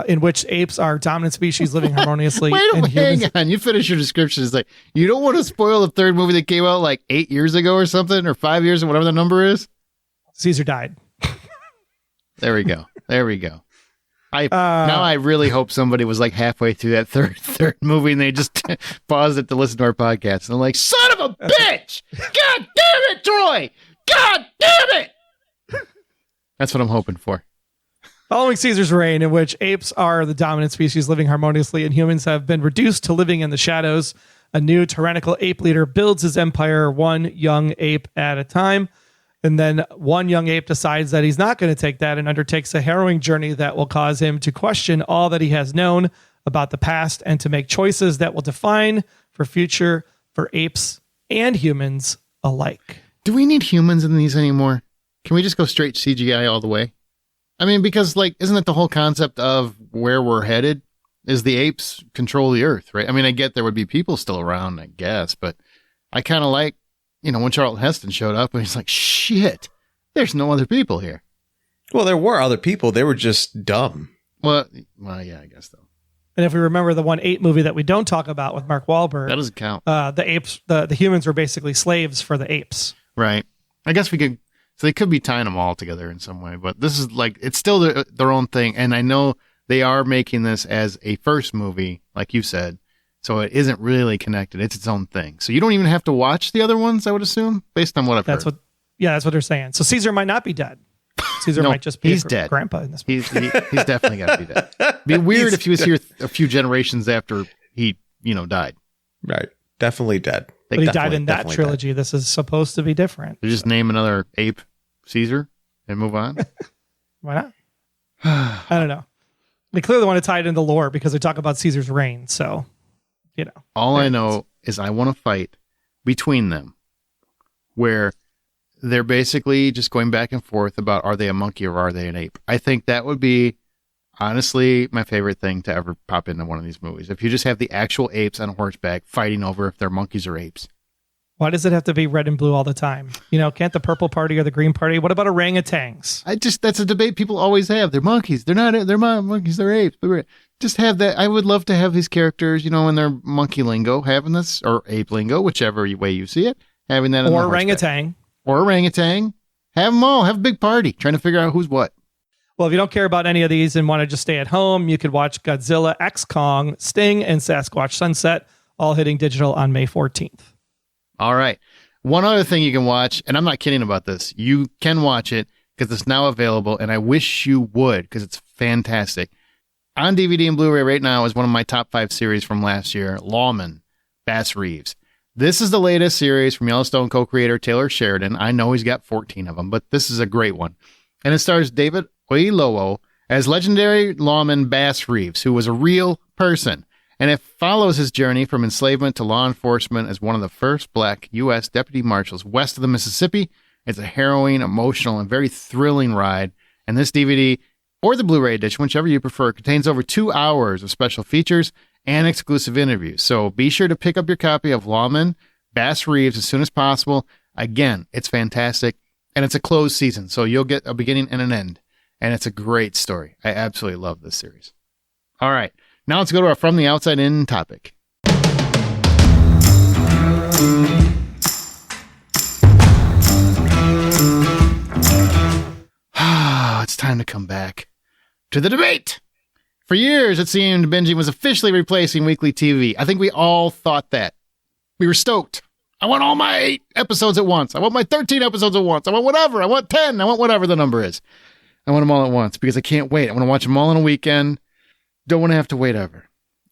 Speaker 3: In which apes are dominant species living harmoniously.
Speaker 1: Hang on. You finish your description. It's like, you don't want to spoil the third movie that came out like 8 years ago or something, or 5 years, or whatever the number is.
Speaker 3: Caesar died.
Speaker 1: There we go. Now I really hope somebody was like halfway through that third movie and they just paused it to listen to our podcast. And I'm like, son of a bitch! God damn it, Troy! God damn it! That's what I'm hoping for.
Speaker 3: Following Caesar's reign, in which apes are the dominant species living harmoniously and humans have been reduced to living in the shadows, a new tyrannical ape leader builds his empire one young ape at a time. And then one young ape decides that he's not going to take that and undertakes a harrowing journey that will cause him to question all that he has known about the past and to make choices that will define for future for apes and humans alike.
Speaker 1: Do we need humans in these anymore? Can we just go straight CGI all the way? I mean, because isn't it the whole concept of where we're headed is the apes control the earth, right? I mean, I get there would be people still around, I guess, but I kind of like, when Charlton Heston showed up and he's like, shit, there's no other people here.
Speaker 2: Well, there were other people. They were just dumb.
Speaker 1: Well, yeah, I guess so.
Speaker 3: And if we remember the one ape movie that we don't talk about with Mark Wahlberg,
Speaker 1: that doesn't count.
Speaker 3: The apes, the humans were basically slaves for the apes.
Speaker 1: Right. I guess we could. So they could be tying them all together in some way, but this is it's still their own thing. And I know they are making this as a first movie, like you said, so it isn't really connected. It's its own thing. So you don't even have to watch the other ones, I would assume, based on what I've heard.
Speaker 3: That's what they're saying. So Caesar might not be dead. Caesar
Speaker 1: No,
Speaker 3: might just be
Speaker 1: he's
Speaker 3: a
Speaker 1: dead.
Speaker 3: grandpa in this movie.
Speaker 1: He's definitely got to be dead. Be weird if he was here a few generations after he, died.
Speaker 2: Right. Definitely dead.
Speaker 3: But he died in that trilogy. This is supposed to be different.
Speaker 1: They just name another ape Caesar and move on.
Speaker 3: Why not? I don't know. They clearly want to tie it into lore because they talk about Caesar's reign. So,
Speaker 1: All I know is I want to fight between them where they're basically just going back and forth about are they a monkey or are they an ape? I think that would be honestly my favorite thing to ever pop into one of these movies. If you just have the actual apes on horseback fighting over if they're monkeys or apes.
Speaker 3: Why does it have to be red and blue all the time? Can't the purple party or the green party? What about orangutans?
Speaker 1: That's a debate people always have. They're monkeys. They're not monkeys. They're apes. Just have that. I would love to have these characters, in their monkey lingo, having this, or ape lingo, whichever way you see it, having that.
Speaker 3: Or orangutan.
Speaker 1: Or orangutan. Have them all. Have a big party. Trying to figure out who's what.
Speaker 3: Well, if you don't care about any of these and want to just stay at home, you could watch Godzilla X Kong, Sting, and Sasquatch Sunset, all hitting digital on May 14th.
Speaker 1: All right. One other thing you can watch, and I'm not kidding about this. You can watch it because it's now available, and I wish you would because it's fantastic. On DVD and Blu-ray right now is one of my top 5 series from last year, Lawman, Bass Reeves. This is the latest series from Yellowstone co-creator Taylor Sheridan. I know he's got 14 of them, but this is a great one. And it stars David Oyelowo as legendary lawman Bass Reeves, who was a real person. And it follows his journey from enslavement to law enforcement as one of the first black U.S. deputy marshals west of the Mississippi. It's a harrowing, emotional, and very thrilling ride. And this DVD, or the Blu-ray edition, whichever you prefer, contains over 2 hours of special features and exclusive interviews. So be sure to pick up your copy of Lawman, Bass Reeves as soon as possible. Again, it's fantastic. And it's a closed season, so you'll get a beginning and an end. And it's a great story. I absolutely love this series. All right. Now let's go to our From the Outside In topic. It's time to come back to the debate. For years, it seemed binging was officially replacing weekly TV. I think we all thought that. We were stoked. I want all my 8 episodes at once. I want my 13 episodes at once. I want whatever. I want 10. I want whatever the number is. I want them all at once because I can't wait. I want to watch them all in a weekend. Don't want to have to wait ever.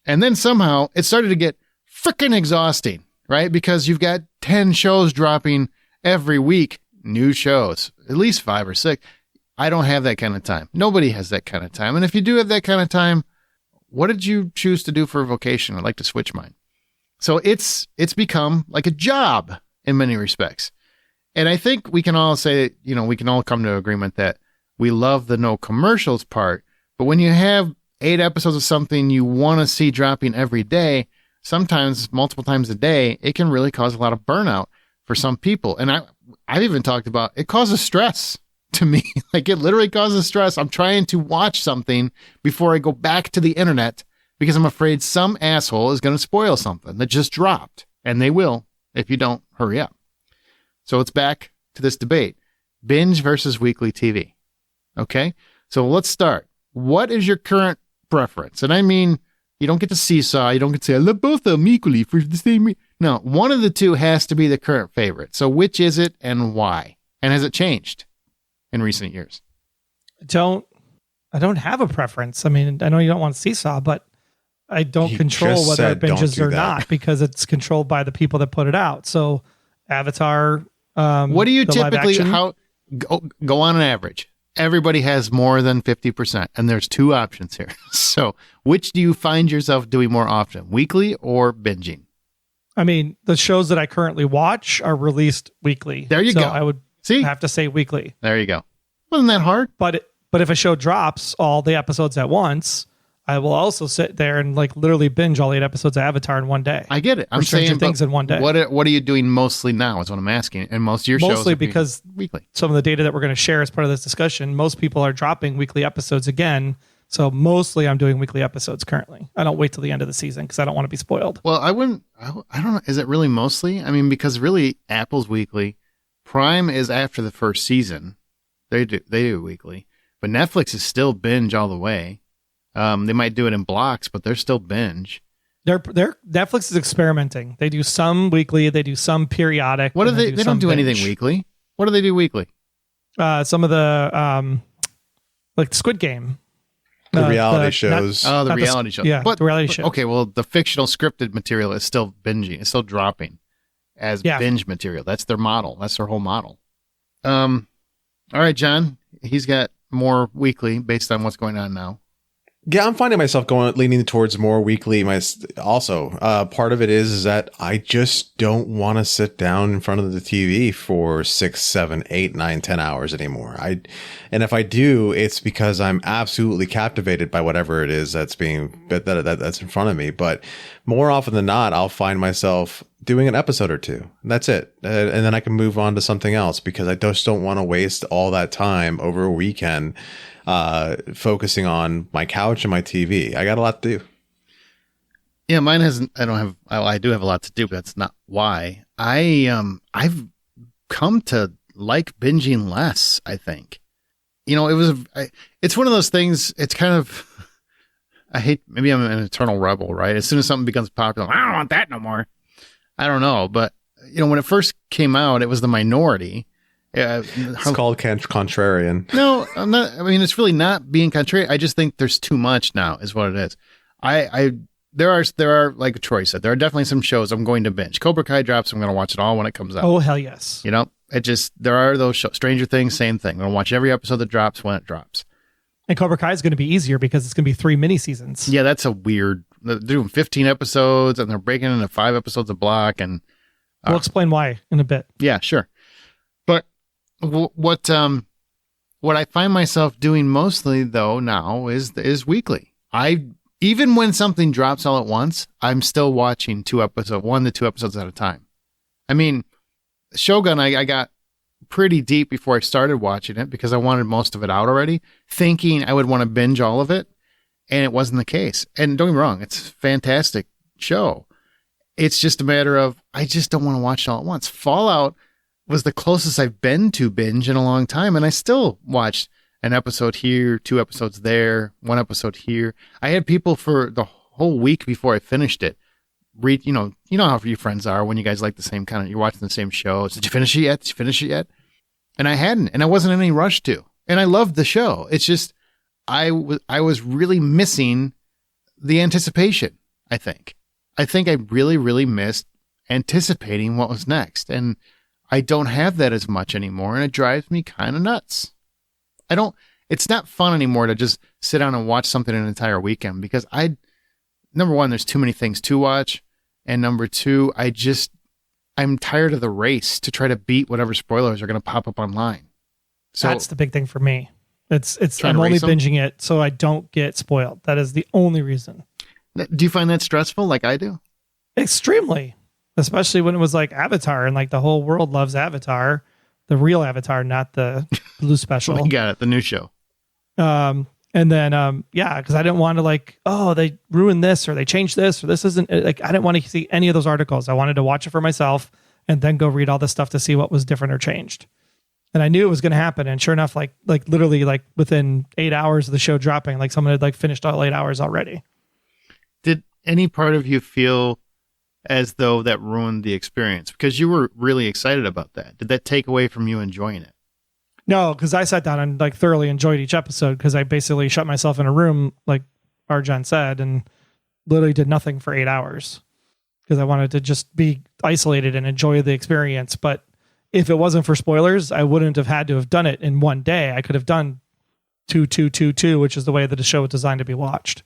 Speaker 1: And then somehow it started to get freaking exhausting, right? Because you've got 10 shows dropping every week, new shows, at least 5 or 6. I don't have that kind of time. Nobody has that kind of time. And if you do have that kind of time, what did you choose to do for a vocation? I'd like to switch mine. So it's become like a job in many respects. And I think we can all say, we can all come to agreement that we love the no commercials part. But when you have 8 episodes of something you want to see dropping every day, sometimes multiple times a day, it can really cause a lot of burnout for some people. And I've even talked about it causes stress to me. Like it literally causes stress. I'm trying to watch something before I go back to the internet because I'm afraid some asshole is going to spoil something that just dropped. And they will if you don't hurry up. So it's back to this debate. Binge versus weekly TV. Okay? So let's start. What is your current preference? And I mean, you don't get to seesaw. You don't get to say, I love both of them equally for the same. No, one of the two has to be the current favorite. So which is it and why? And has it changed in recent years?
Speaker 3: I don't have a preference. I mean, I know you don't want seesaw, but I don't control whether it binges or not because it's controlled by the people that put it out. So Avatar.
Speaker 1: What do you typically, go on an average? Everybody has more than 50%, and there's 2 options here. So which do you find yourself doing more often, weekly or binging?
Speaker 3: I mean, the shows that I currently watch are released weekly.
Speaker 1: There you go.
Speaker 3: I would have to say weekly.
Speaker 1: There you go. Wasn't that hard?
Speaker 3: But if a show drops all the episodes at once, I will also sit there and literally binge all 8 episodes of Avatar in one day.
Speaker 1: I get it. I'm saying
Speaker 3: things in one day.
Speaker 1: What are you doing mostly now is what I'm asking. And most of your shows
Speaker 3: mostly because
Speaker 1: weekly.
Speaker 3: Some of the data that we're going to share as part of this discussion, most people are dropping weekly episodes again. So mostly I'm doing weekly episodes currently. I don't wait till the end of the season because I don't want to be spoiled.
Speaker 1: Well, I don't know. Is it really mostly? I mean, because really Apple's weekly. Prime is after the first season. They do weekly. But Netflix is still binge all the way. They might do it in blocks, but they're still binge.
Speaker 3: Netflix is experimenting. They do some weekly, they do some periodic.
Speaker 1: What do they? They don't do anything weekly. What do they do weekly?
Speaker 3: Some of the like Squid Game.
Speaker 2: The reality shows.
Speaker 1: Oh, the reality show.
Speaker 3: Yeah, the reality show.
Speaker 1: Okay, well, the fictional scripted material is still binging. It's still dropping as binge material. That's their model. That's their whole model. All right, John. He's got more weekly based on what's going on now.
Speaker 2: Yeah, I'm finding myself leaning towards more weekly. Also, part of it is that I just don't want to sit down in front of the TV for 6, 7, 8, 9, 10 hours anymore. And if I do, it's because I'm absolutely captivated by whatever it is that's that's in front of me. But more often than not, I'll find myself doing an episode or two. That's it, and then I can move on to something else because I just don't want to waste all that time over a weekend. Focusing on my couch and my TV. I got a lot to do.
Speaker 1: Yeah, mine hasn't. I do have a lot to do, but that's not why. I've come to like binging less. I think, it's one of those things. It's kind of, maybe I'm an eternal rebel, right? As soon as something becomes popular, I don't want that no more. I don't know, but when it first came out, it was the minority.
Speaker 2: It's called contrarian.
Speaker 1: No, I'm not. I mean, it's really not being contrarian. I just think there's too much now, is what it is. There are like Troy said, there are definitely some shows I'm going to binge. Cobra Kai drops. I'm going to watch it all when it comes out.
Speaker 3: Oh hell yes.
Speaker 1: There are those shows. Stranger Things, same thing. I'm going to watch every episode that drops when it drops.
Speaker 3: And Cobra Kai is going to be easier because it's going to be 3 mini seasons.
Speaker 1: Yeah, that's a weird. They're doing 15 episodes and they're breaking into 5 episodes a block, and
Speaker 3: we'll explain why in a bit.
Speaker 1: Yeah, sure. But what I find myself doing mostly though now is weekly. Even when something drops all at once, I'm still watching 1 to 2 episodes at a time. I mean, Shogun, I got pretty deep before I started watching it because I wanted most of it out already, thinking I would want to binge all of it, and it wasn't the case. And don't get me wrong, it's a fantastic show. It's just a matter of I just don't want to watch it all at once. Fallout was the closest I've been to binge in a long time, and I still watched an episode here, 2 episodes there, 1 episode here. I had people for the whole week before I finished it read, you know how your friends are when you guys like the same kind of, you're watching the same show. Did you finish it yet? Did you finish it yet? And I hadn't, and I wasn't in any rush to. And I loved the show. It's just, I was really missing the anticipation, I think. I really, really missed anticipating what was next. And I don't have that as much anymore, and it drives me kind of nuts. It's not fun anymore to just sit down and watch something an entire weekend because number one, there's too many things to watch. And number two, I'm tired of the race to try to beat whatever spoilers are going to pop up online. So
Speaker 3: that's the big thing for me. I'm only binging it so I don't get spoiled. That is the only reason.
Speaker 1: Do you find that stressful like I do?
Speaker 3: Extremely. Especially when it was like Avatar and like the whole world loves Avatar, the real Avatar, not the blue special.
Speaker 1: We got it, the new show.
Speaker 3: And then, because I didn't want to they ruined this or they changed this or this isn't like, I didn't want to see any of those articles. I wanted to watch it for myself and then go read all the stuff to see what was different or changed. And I knew it was going to happen. And sure enough, like literally like within 8 hours of the show dropping, like someone had like finished all 8 hours already.
Speaker 1: Did any part of you feel as though that ruined the experience because you were really excited about that? Did that take away from you enjoying it?
Speaker 3: No, because I sat down and like thoroughly enjoyed each episode because I basically shut myself in a room, like Arjan said, and literally did nothing for 8 hours because I wanted to just be isolated and enjoy the experience. But if it wasn't for spoilers, I wouldn't have had to have done it in one day. I could have done 2, which is the way that the show was designed to be watched.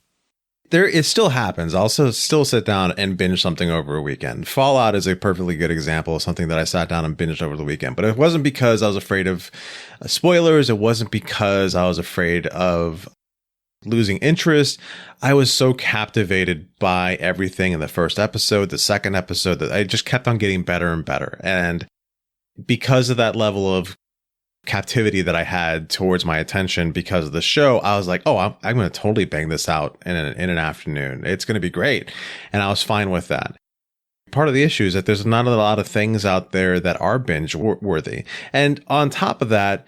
Speaker 2: It still happens. I'll still sit down and binge something over a weekend. Fallout is a perfectly good example of something that I sat down and binged over the weekend. But it wasn't because I was afraid of spoilers. It wasn't because I was afraid of losing interest. I was so captivated by everything in the first episode, the second episode, that I just kept on getting better and better. And because of that level of captivity that I had towards my attention because of the show, I was like, oh, I'm going to totally bang this out in an afternoon. It's going to be great. And I was fine with that. Part of the issue is that there's not a lot of things out there that are binge worthy. And on top of that,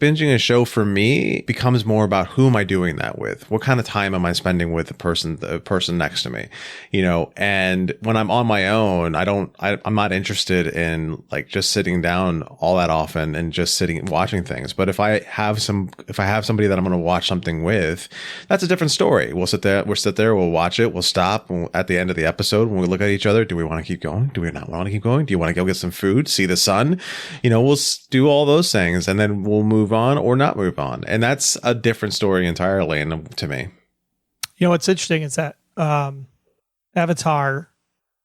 Speaker 2: binging a show for me becomes more about who am I doing that with? What kind of time am I spending with the person next to me? You know, and when I'm on my own, I'm not interested in like just sitting down all that often and just sitting and watching things. But if I have somebody that I'm going to watch something with, that's a different story. We'll sit there, we'll watch it, we'll stop at the end of the episode when we look at each other. Do we want to keep going? Do we not want to keep going? Do you want to go get some food, see the sun? You know, we'll do all those things and then we'll move on or not move on. And that's a different story entirely. And to me,
Speaker 3: you know, what's interesting is that Avatar,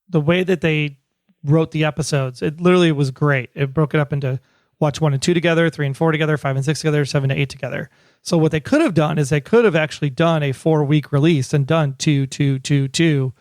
Speaker 3: the way that they wrote the episodes, it literally was great. It broke it up into watch 1 and 2 together, 3 and 4 together, 5 and 6 together, 7 to 8 together. So what they could have done is they could have actually done a 4-week release and done 2, 2, 2, 2.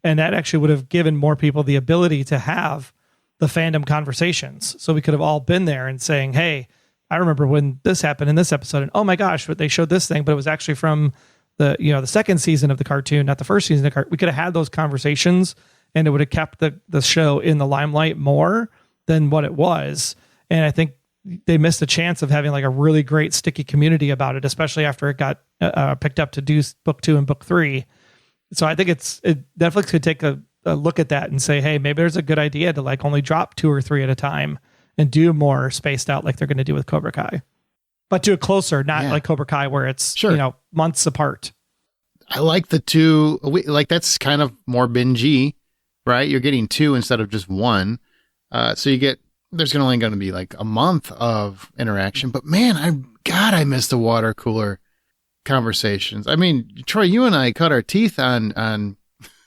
Speaker 3: And that actually would have given more people the ability to have the fandom conversations. So we could have all been there and saying, hey, I remember when this happened in this episode, and oh my gosh, but they showed this thing, but it was actually from the second season of the cartoon, not the first season of the cartoon. We could have had those conversations and it would have kept the show in the limelight more than what it was. And I think they missed a chance of having like a really great sticky community about it, especially after it got picked up to do book 2 and book 3. So I think Netflix could take a look at that and say, hey, maybe there's a good idea to like only drop 2 or 3 at a time and do more spaced out like they're going to do with Cobra Kai, but do it closer, not like Cobra Kai where it's,
Speaker 1: sure,
Speaker 3: you know, months apart.
Speaker 1: I like the 2, like that's kind of more bingy, right? You're getting 2 instead of just 1. So there's only going to be like a month of interaction, but man, I miss the water cooler conversations. I mean, Troy, you and I cut our teeth on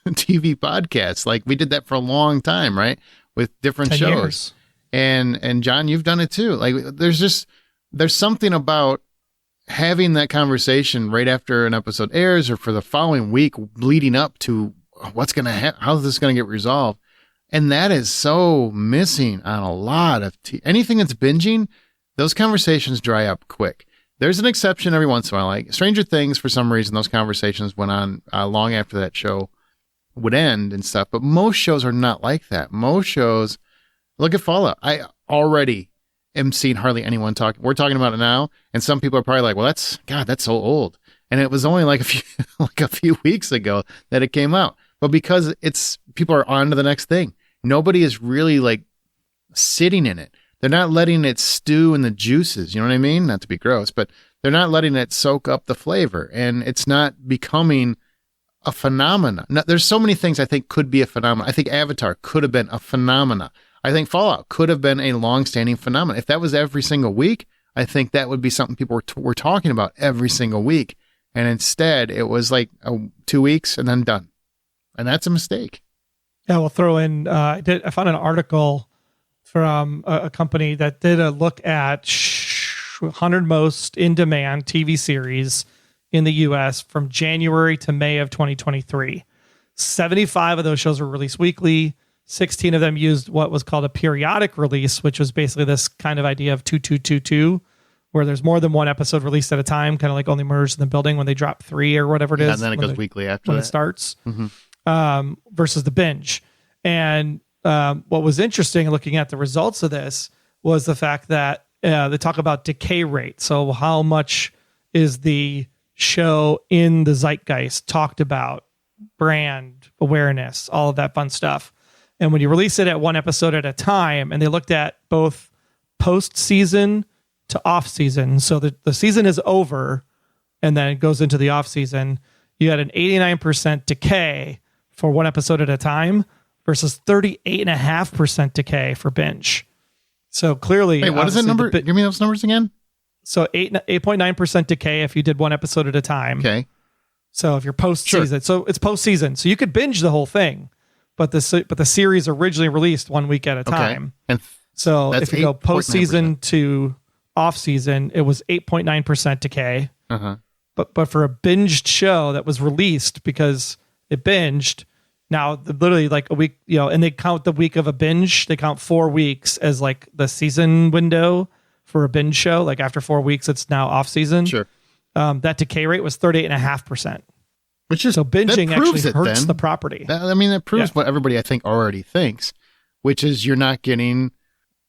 Speaker 1: TV podcasts. Like we did that for a long time, right? With different
Speaker 3: 10
Speaker 1: shows.
Speaker 3: years.
Speaker 1: And John, you've done it too. Like there's something about having that conversation right after an episode airs or for the following week leading up to what's going to happen, how's this going to get resolved. And that is so missing on a lot of anything that's binging. Those conversations dry up quick. There's an exception every once in a while, like Stranger Things. For some reason, those conversations went on long after that show would end and stuff. But most shows are not like that. Most shows, look at Fallout. I already am seeing hardly anyone talking. We're talking about it now, and some people are probably like, "Well, that's so old." And it was only like a few weeks ago that it came out. But because people are on to the next thing. Nobody is really like sitting in it. They're not letting it stew in the juices. You know what I mean? Not to be gross, but they're not letting it soak up the flavor, and it's not becoming a phenomenon. Now, there's so many things I think could be a phenomenon. I think Avatar could have been a phenomenon. I think Fallout could have been a long-standing phenomenon. If that was every single week, I think that would be something people were talking about every single week. And instead, it was like 2 weeks and then done. And that's a mistake.
Speaker 3: Yeah, we'll throw in. I found an article from a company that did a look at 100 most in-demand TV series in the U.S. from January to May of 2023. 75 of those shows were released weekly. 16 of them used what was called a periodic release, which was basically this kind of idea of 2-2-2-2, where there's more than one episode released at a time, kind of like Only Murders in the Building when they drop 3 or whatever it is.
Speaker 1: And then it goes weekly after
Speaker 3: when
Speaker 1: that.
Speaker 3: It starts.
Speaker 1: Mm-hmm.
Speaker 3: Versus the binge. And what was interesting looking at the results of this was the fact that they talk about decay rate. So how much is the show in the zeitgeist talked about, brand awareness, all of that fun stuff. And when you release it at one episode at a time, and they looked at both post-season to off-season. So the season is over and then it goes into the off-season. You had an 89% decay for one episode at a time versus 38.5% decay for binge. So clearly,
Speaker 1: wait, what is that number? Give me those numbers again.
Speaker 3: So 8.9% decay if you did one episode at a time.
Speaker 1: Okay.
Speaker 3: So if you're post-season, so it's post-season, so you could binge the whole thing, but the series originally released 1 week at a time.
Speaker 1: And
Speaker 3: so if you go post-season to off-season, it was 8.9% decay.
Speaker 1: Uh-huh.
Speaker 3: But for a binged show that was released because it binged, now literally like a week, and they count the week of a binge, they count 4 weeks as like the season window for a binge show. Like after 4 weeks, it's now off season.
Speaker 1: Sure.
Speaker 3: That decay rate was 38.5%.
Speaker 1: Which is,
Speaker 3: so binging actually hurts
Speaker 1: then.
Speaker 3: The property.
Speaker 1: That proves what everybody I think already thinks, which is you're not getting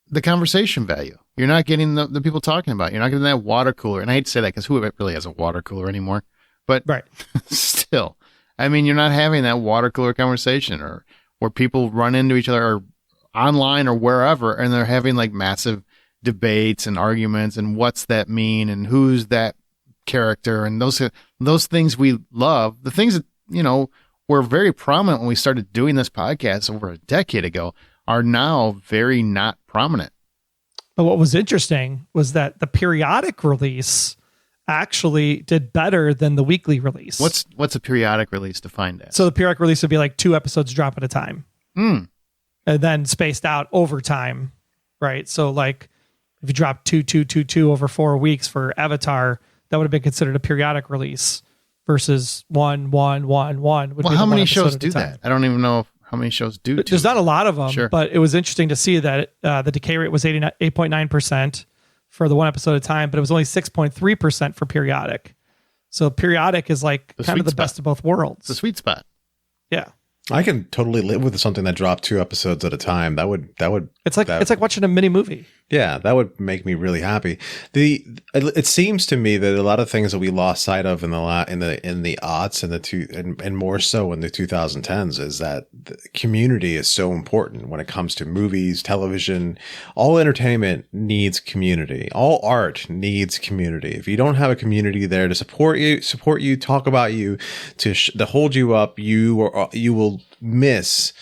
Speaker 1: the conversation value. You're not getting the people talking about it. You're not getting that water cooler. And I hate to say that because who really has a water cooler anymore? But
Speaker 3: Right.
Speaker 1: still, I mean, you're not having that water cooler conversation or where people run into each other or online or wherever, and they're having like massive debates and arguments and what's that mean and who's that character and those things we love, the things that, you know, were very prominent when we started doing this podcast over a decade ago are now very not prominent.
Speaker 3: But what was interesting was that the periodic release actually did better than the weekly release.
Speaker 1: What's a periodic release defined as?
Speaker 3: So the periodic release would be like 2 episodes drop at a time.
Speaker 1: Mm.
Speaker 3: And then spaced out over time, right? So like if you drop 2 over 4 weeks for Avatar, that would have been considered a periodic release versus 1.
Speaker 1: Well, how many shows do that? I don't even know how many shows do.
Speaker 3: There's not a lot of them,
Speaker 1: Sure.
Speaker 3: but it was interesting to see that the decay rate was 8.9% for the 1 episode at a time, but it was only 6.3% for periodic. So periodic is like kind of the best of both worlds.
Speaker 1: It's a sweet spot.
Speaker 3: Yeah.
Speaker 2: I can totally live with something that dropped 2 episodes at a time. That would.
Speaker 3: It's like watching a mini movie.
Speaker 2: Yeah, that would make me really happy. It seems to me that a lot of things that we lost sight of in the aughts and more so in the 2010s is that the community is so important when it comes to movies, television. All entertainment needs community. All art needs community. If you don't have a community there to support you, talk about you, to hold you up, you will miss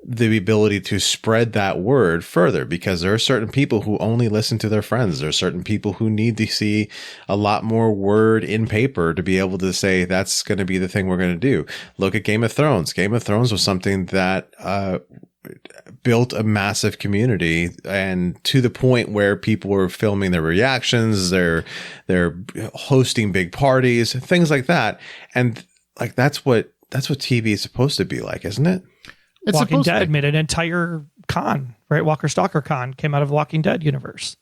Speaker 2: the ability to spread that word further, because there are certain people who only listen to their friends. There are certain people who need to see a lot more word in paper to be able to say that's going to be the thing we're going to do. Look at Game of Thrones. Game of Thrones was something that built a massive community, and to the point where people were filming their reactions, they're hosting big parties, things like that. And like that's what TV is supposed to be like, isn't it?
Speaker 1: It's
Speaker 3: Walking
Speaker 1: supposed to
Speaker 3: Dead
Speaker 1: be.
Speaker 3: made an entire con, right? Walker Stalker con came out of the Walking Dead universe.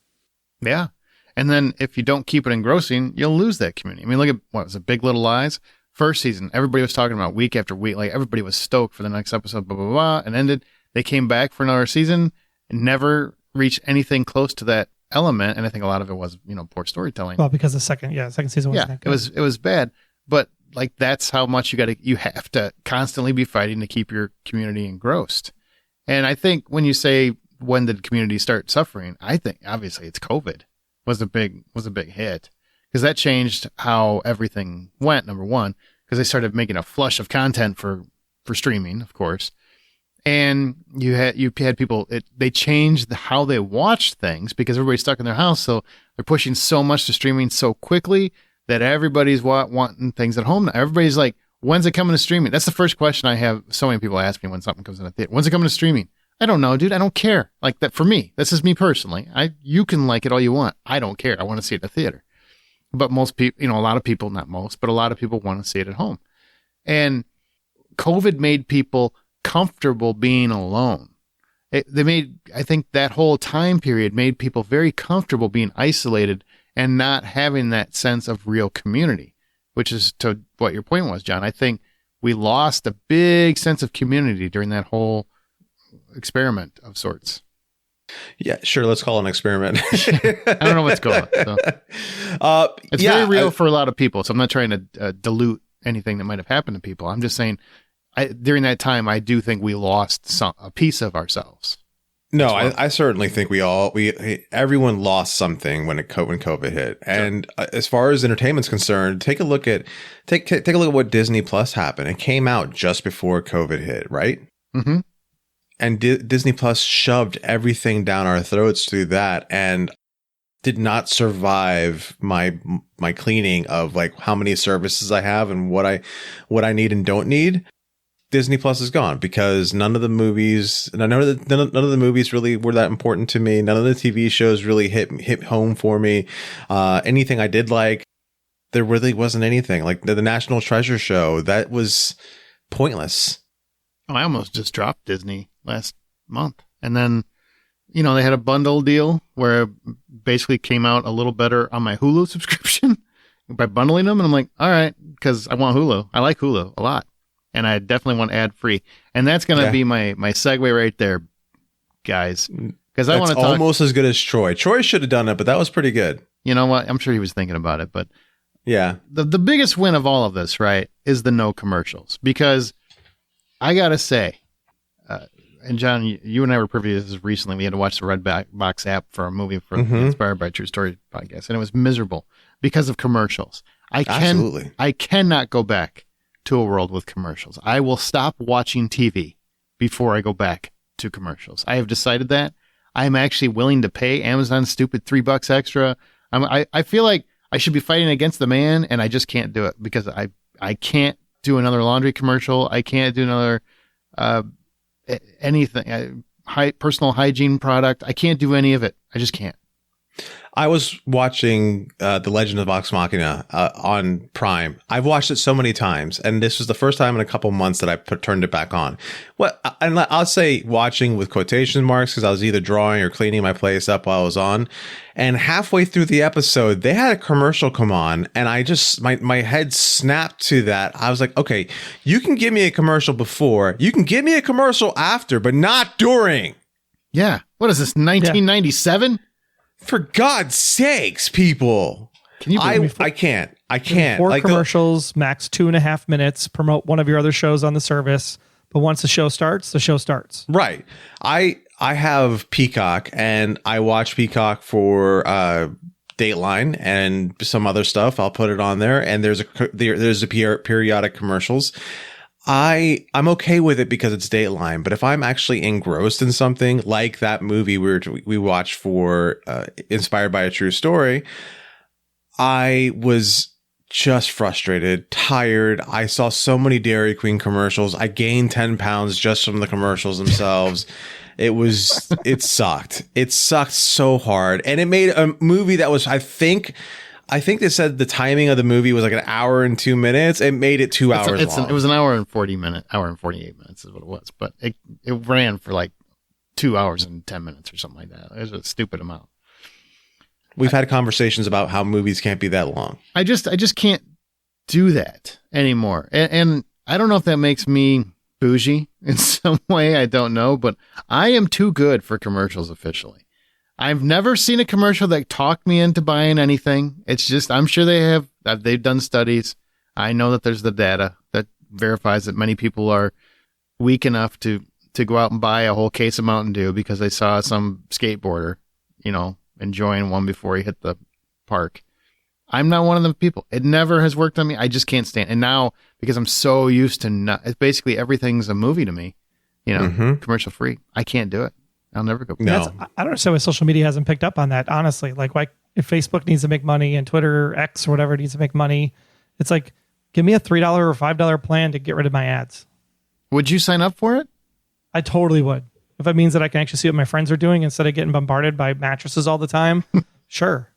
Speaker 1: Yeah. And then if you don't keep it engrossing, you'll lose that community. I mean, look at what was it, Big Little Lies? First season, everybody was talking about week after week. Like everybody was stoked for the next episode, blah, blah, blah, and ended. They came back for another season and never reached anything close to that element. And I think a lot of it was, poor storytelling.
Speaker 3: Well, because the second season wasn't that good.
Speaker 1: it was bad. But like that's how much you have to constantly be fighting to keep your community engrossed. And I think when you say when did community start suffering, I think obviously it's COVID was a big hit, because that changed how everything went. Number one, because they started making a flush of content for streaming, of course. And you had people, they changed how they watched things because everybody's stuck in their house. So they're pushing so much to streaming so quickly that everybody's wanting things at home. Everybody's like, when's it coming to streaming? That's the first question I have. So many people ask me when something comes in a theater. When's it coming to streaming? I don't know, dude. I don't care. Like that for me. This is me personally. You can like it all you want. I don't care. I want to see it in a theater. But most people, a lot of people, not most, but a lot of people want to see it at home. And COVID made people comfortable being alone. I think that whole time period made people very comfortable being isolated and not having that sense of real community, which is to what your point was, John. I think we lost a big sense of community during that whole experiment of sorts.
Speaker 2: Yeah, sure. Let's call it an experiment.
Speaker 1: I don't know what to call it. So. It's very real for a lot of people. So I'm not trying to dilute anything that might have happened to people. I'm just saying during that time, I do think we lost a piece of ourselves.
Speaker 2: No, I certainly think everyone lost something when COVID hit. And as far as entertainment's concerned, take a look at what Disney Plus happened. It came out just before COVID hit, right?
Speaker 1: Mm-hmm.
Speaker 2: And Disney Plus shoved everything down our throats through that, and did not survive my cleaning of like how many services I have and what I need and don't need. Disney Plus is gone because none of the movies really were that important to me. None of the TV shows really hit home for me. Anything I did like, there really wasn't anything. Like the National Treasure show, that was pointless.
Speaker 1: Oh, I almost just dropped Disney last month. And then, they had a bundle deal where it basically came out a little better on my Hulu subscription by bundling them. And I'm like, all right, because I want Hulu. I like Hulu a lot. And I definitely want ad free. And that's going to be my segue right there, guys. Because I want
Speaker 2: That's
Speaker 1: to talk.
Speaker 2: almost as good as Troy. Troy should have done it, but that was pretty good.
Speaker 1: You know what? I'm sure he was thinking about it, but
Speaker 2: Yeah.
Speaker 1: the biggest win of all of this, right, is the no commercials. Because I gotta say, and John, you and I were privy to this recently. We had to watch the Red Box app for a movie for the Inspired by True Story podcast, and it was miserable because of commercials.
Speaker 2: Absolutely.
Speaker 1: I cannot go back to a world with commercials. I will stop watching TV before I go back to commercials. I have decided that. I'm actually willing to pay Amazon's stupid $3 extra. I feel like I should be fighting against the man, and I just can't do it because I can't do another laundry commercial. I can't do another anything, personal hygiene product. I can't do any of it. I just can't.
Speaker 2: I was watching The Legend of Vox Machina on Prime. I've watched it so many times, and this was the first time in a couple months that I turned it back on. And I'll say watching with quotation marks because I was either drawing or cleaning my place up while I was on. And halfway through the episode, they had a commercial come on, and I just my head snapped to that. I was like, okay, you can give me a commercial before, you can give me a commercial after, but not during.
Speaker 1: Yeah. What is this, 1997?
Speaker 2: For God's sakes, people.
Speaker 1: Can you
Speaker 2: I can't.
Speaker 3: 4
Speaker 2: Like
Speaker 3: commercials, max 2.5 minutes, promote one of your other shows on the service. But once the show starts, the show starts.
Speaker 2: Right. I have Peacock, and I watch Peacock for Dateline and some other stuff. I'll put it on there, and there's a periodic commercials. I'm okay with it because it's Dateline, but if I'm actually engrossed in something like that movie we watched for Inspired by a True Story, I was just frustrated, tired. I saw so many Dairy Queen commercials. I gained 10 pounds just from the commercials themselves. It sucked. It sucked so hard, and it made a movie that was, I think they said the timing of the movie was like an hour and 2 minutes. It made it 2 hours long.
Speaker 1: It was an hour and 48 minutes is what it was. But it ran for like 2 hours and 10 minutes or something like that. It was a stupid amount.
Speaker 2: We've had conversations about how movies can't be that long.
Speaker 1: I just can't do that anymore. And I don't know if that makes me bougie in some way. I don't know. But I am too good for commercials officially. I've never seen a commercial that talked me into buying anything. It's just, I'm sure they've done studies. I know that there's the data that verifies that many people are weak enough to go out and buy a whole case of Mountain Dew because they saw some skateboarder, enjoying one before he hit the park. I'm not one of the people. It never has worked on me. I just can't stand it. And now, because I'm so used to it's basically everything's a movie to me, commercial free. I can't do it. I'll never go.
Speaker 2: No.
Speaker 3: I don't understand why social media hasn't picked up on that, honestly. Like, why, if Facebook needs to make money and Twitter, X, or whatever needs to make money, it's like, give me a $3 or $5 plan to get rid of my ads.
Speaker 1: Would you sign up for it?
Speaker 3: I totally would. If it means that I can actually see what my friends are doing instead of getting bombarded by mattresses all the time, sure.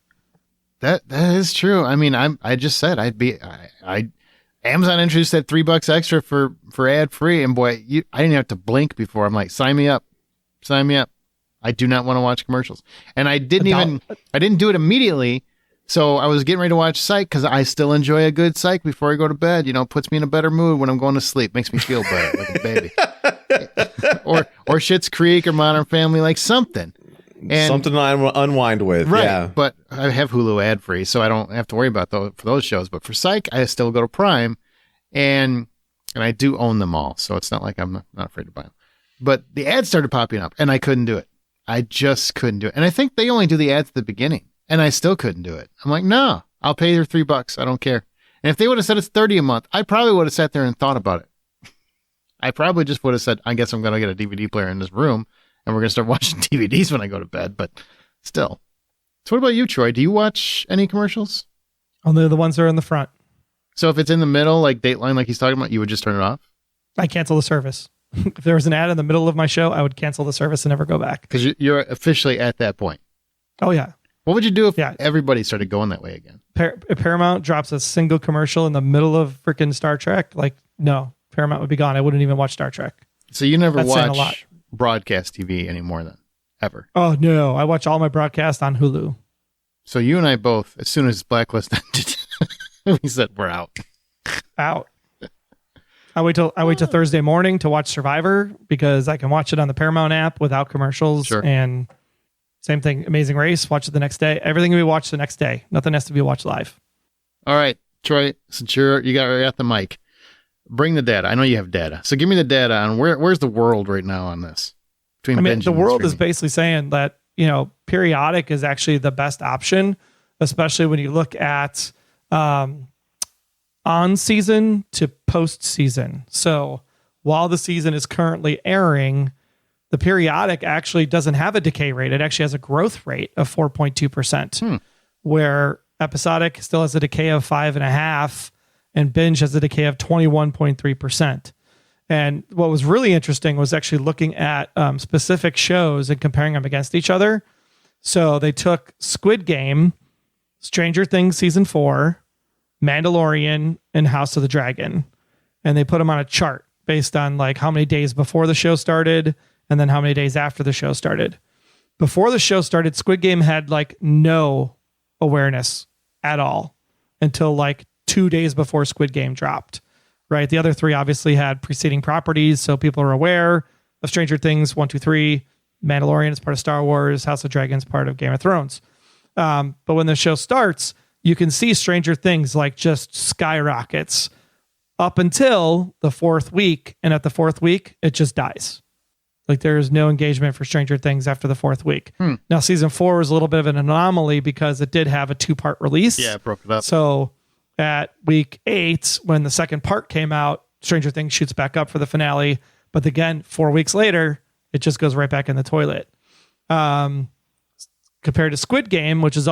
Speaker 1: That is true. I mean, I just said Amazon introduced that $3 extra for ad free, and boy, I didn't have to blink before. I'm like, sign me up. I do not want to watch commercials. And I didn't do it immediately. So I was getting ready to watch Psych because I still enjoy a good Psych before I go to bed. Puts me in a better mood when I'm going to sleep. Makes me feel better like a baby. or Schitt's Creek or Modern Family, like something. And,
Speaker 2: something to unwind with.
Speaker 1: Right.
Speaker 2: Yeah.
Speaker 1: But I have Hulu ad free, so I don't have to worry about for those shows. But for Psych, I still go to Prime, and I do own them all. So it's not like I'm not afraid to buy them. But the ads started popping up, and I couldn't do it. I just couldn't do it. And I think they only do the ads at the beginning, and I still couldn't do it. I'm like, no, I'll pay your $3. I don't care. And if they would have said it's $30 a month, I probably would have sat there and thought about it. I probably just would have said, I guess I'm going to get a DVD player in this room, and we're going to start watching DVDs when I go to bed. But still. So what about you, Troy? Do you watch any commercials?
Speaker 3: Only the ones that are in the front.
Speaker 1: So if it's in the middle, like Dateline, like he's talking about, you would just turn it off?
Speaker 3: I cancel the service. If there was an ad in the middle of my show, I would cancel the service and never go back.
Speaker 1: Because you're officially at that point.
Speaker 3: Oh, yeah.
Speaker 1: What would you do if everybody started going that way again?
Speaker 3: If Paramount drops a single commercial in the middle of freaking Star Trek, like, no, Paramount would be gone. I wouldn't even watch Star Trek.
Speaker 1: So you never watch broadcast TV anymore then? Ever?
Speaker 3: Oh, no. I watch all my broadcast on Hulu.
Speaker 1: So you and I both, as soon as Blacklist ended, we said we're out.
Speaker 3: Out. I wait till Thursday morning to watch Survivor because I can watch it on the Paramount app without commercials.
Speaker 1: Sure.
Speaker 3: And Same thing. Amazing Race, watch it the next day. Everything can be watched the next day. Nothing has to be watched live.
Speaker 1: All right, Troy, since you got the mic, bring the data. I know you have data. So give me the data on where's the world right now on this?
Speaker 3: The world is basically saying that, periodic is actually the best option, especially when you look at on season to post season. So while the season is currently airing, the periodic actually doesn't have a decay rate. It actually has a growth rate of 4.2%, where episodic still has a decay of 5.5%, and binge has a decay of 21.3%. And what was really interesting was actually looking at specific shows and comparing them against each other. So they took Squid Game, Stranger Things Season 4, Mandalorian, and House of the Dragon, and they put them on a chart based on like how many days before the show started and then how many days after the show started. Before the show started, Squid Game had like no awareness at all until like 2 days before Squid Game dropped, right? The other three obviously had preceding properties, so people are aware of Stranger Things 1, 2, 3. Mandalorian is part of Star Wars. House of Dragons part of Game of Thrones. But when the show starts, you can see Stranger Things like just skyrockets up until the 4th week. And at the 4th week, it just dies. Like there's no engagement for Stranger Things after the 4th week. Now, season 4 was a little bit of an anomaly because it did have a 2-part release.
Speaker 1: Yeah, it broke it up.
Speaker 3: So at week 8, when the second part came out, Stranger Things shoots back up for the finale. But again, 4 weeks later, it just goes right back in the toilet. Compared to Squid Game, which was a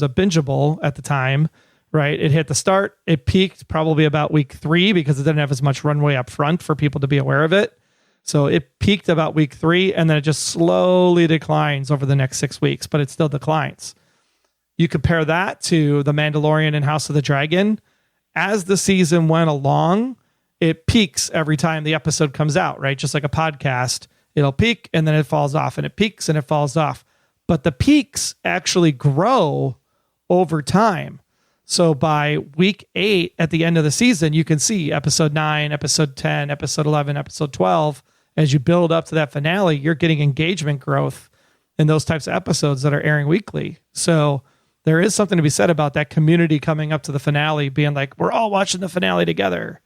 Speaker 3: bingeable at the time, right? It hit the start. It peaked probably about week 3 because it didn't have as much runway up front for people to be aware of it. So it peaked about week 3, and then it just slowly declines over the next 6 weeks, but it still declines. You compare that to The Mandalorian and House of the Dragon. As the season went along, it peaks every time the episode comes out, right? Just like a podcast, it'll peak and then it falls off, and it peaks and it falls off. But the peaks actually grow over time. So by week 8 at the end of the season, you can see episode 9, episode 10, episode 11, episode 12. As you build up to that finale, you're getting engagement growth in those types of episodes that are airing weekly. So there is something to be said about that community coming up to the finale being like, we're all watching the finale together,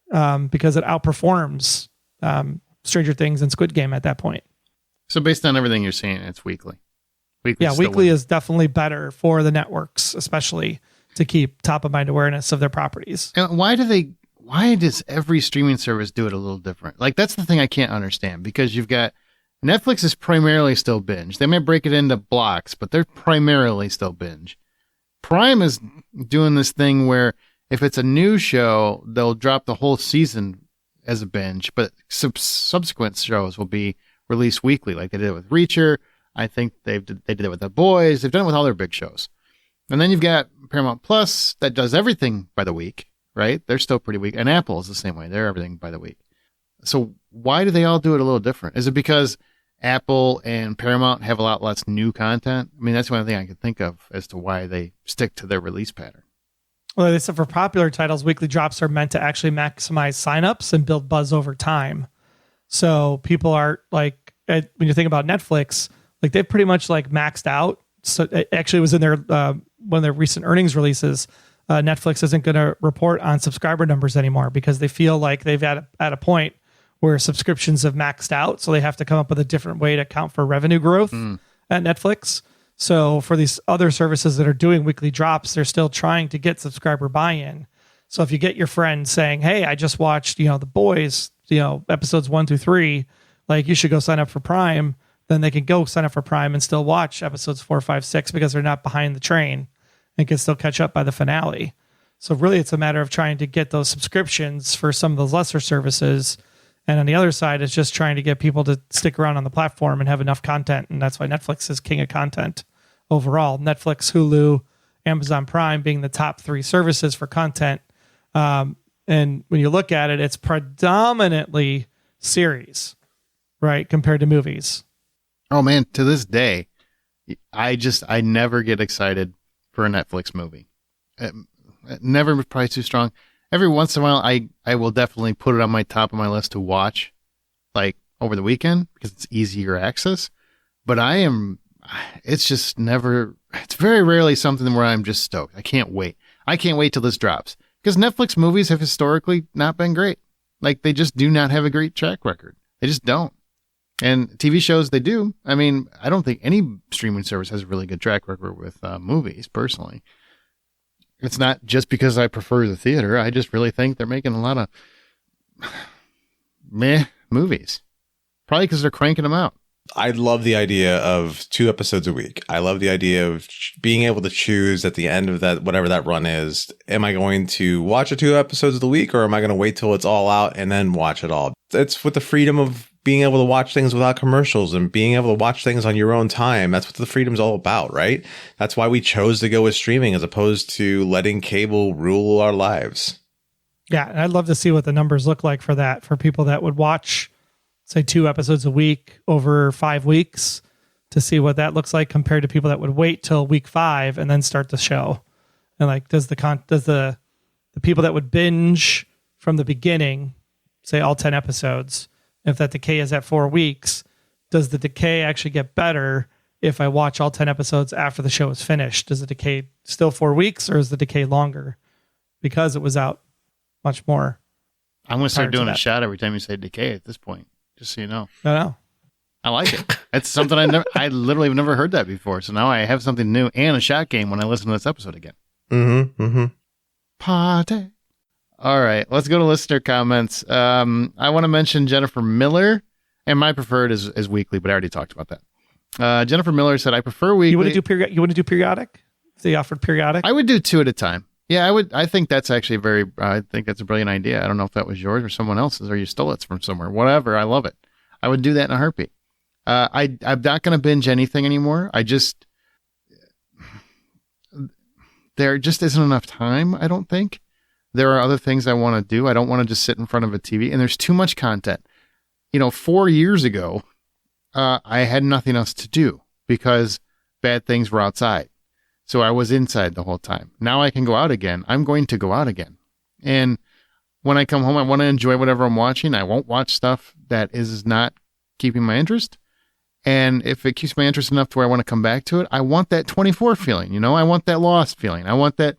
Speaker 3: because it outperforms Stranger Things and Squid Game at that point.
Speaker 1: So based on everything you're saying, it's weekly.
Speaker 3: Weekly is definitely better for the networks, especially to keep top of mind awareness of their properties.
Speaker 1: And why does every streaming service do it a little different? Like, that's the thing I can't understand, because you've got Netflix is primarily still binge. They may break it into blocks, but they're primarily still binge. Prime is doing this thing where if it's a new show, they'll drop the whole season as a binge, but subsequent shows will be released weekly, like they did it with Reacher. I think they did it with The Boys. They've done it with all their big shows. And then you've got Paramount Plus that does everything by the week, right? They're still pretty weak. And Apple is the same way. They're everything by the week. So why do they all do it a little different? Is it because Apple and Paramount have a lot less new content? I mean, that's one thing I can think of as to why they stick to their release pattern.
Speaker 3: Well, they said for popular titles, weekly drops are meant to actually maximize signups and build buzz over time. So people are like, when you think about Netflix, like they've pretty much like maxed out. So it actually was in their one of their recent earnings releases. Netflix isn't going to report on subscriber numbers anymore because they feel like they've at a point where subscriptions have maxed out. So they have to come up with a different way to account for revenue growth at Netflix. So for these other services that are doing weekly drops, they're still trying to get subscriber buy-in. So if you get your friend saying, hey, I just watched, The Boys, episodes 1 through 3, like you should go sign up for Prime, then they can go sign up for Prime and still watch episodes 4, 5, 6 because they're not behind the train and can still catch up by the finale. So really it's a matter of trying to get those subscriptions for some of those lesser services. And on the other side, it's just trying to get people to stick around on the platform and have enough content. And that's why Netflix is king of content overall. Netflix, Hulu, Amazon Prime being the top 3 services for content. And when you look at it, it's predominantly series, right? Compared to movies.
Speaker 1: Oh man, to this day, I never get excited for a Netflix movie. Never, probably too strong. Every once in a while, I will definitely put it on my top of my list to watch, like over the weekend because it's easier access. But I am it's just never, it's very rarely something where I'm just stoked. I can't wait. I can't wait till this drops. Because Netflix movies have historically not been great. Like, they just do not have a great track record. They just don't. And TV shows, they do. I mean, I don't think any streaming service has a really good track record with movies, personally. It's not just because I prefer the theater. I just really think they're making a lot of meh movies. Probably because they're cranking them out.
Speaker 2: I love the idea of 2 episodes a week. I love the idea of being able to choose at the end of that, whatever that run is. Am I going to watch the 2 episodes of the week, or am I going to wait till it's all out and then watch it all? It's with the freedom of being able to watch things without commercials and being able to watch things on your own time. That's what the freedom's all about, right? That's why we chose to go with streaming as opposed to letting cable rule our lives.
Speaker 3: Yeah, and I'd love to see what the numbers look like for that, for people that would watch, say, 2 episodes a week over 5 weeks, to see what that looks like compared to people that would wait till week 5 and then start the show. And like, does the people that would binge from the beginning, say all 10 episodes, if that decay is at 4 weeks, does the decay actually get better if I watch all 10 episodes after the show is finished? Does the decay still 4 weeks, or is the decay longer because it was out much more?
Speaker 1: I'm going to start doing a shot every time you say decay at this point, just so you know.
Speaker 3: No.
Speaker 1: I like it. It's something I literally have never heard that before. So now I have something new and a shot game when I listen to this episode again. Party. All right, let's go to listener comments. I want to mention Jennifer Miller, and my preferred is weekly, but I already talked about that. Jennifer Miller said, I prefer weekly.
Speaker 3: You want to do periodic? If they offered periodic?
Speaker 1: I would do 2 at a time. Yeah, I would. I think that's actually I think that's a brilliant idea. I don't know if that was yours or someone else's, or you stole it from somewhere. Whatever, I love it. I would do that in a heartbeat. I'm not going to binge anything anymore. There just isn't enough time, I don't think. There are other things I want to do. I don't want to just sit in front of a TV, and there's too much content. 4 years ago, I had nothing else to do because bad things were outside. So I was inside the whole time. Now I can go out again. I'm going to go out again. And when I come home, I want to enjoy whatever I'm watching. I won't watch stuff that is not keeping my interest. And if it keeps my interest enough to where I want to come back to it, I want that 24 feeling. I want that Lost feeling. I want that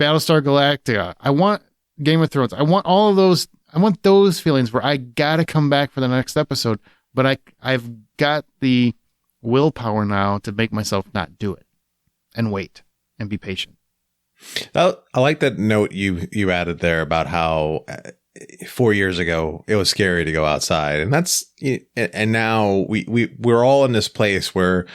Speaker 1: Battlestar Galactica. I want Game of Thrones. I want all of those. I want those feelings where I got to come back for the next episode, but I've got the willpower now to make myself not do it and wait and be patient.
Speaker 2: I like that note you added there about how 4 years ago it was scary to go outside, and now we're all in this place where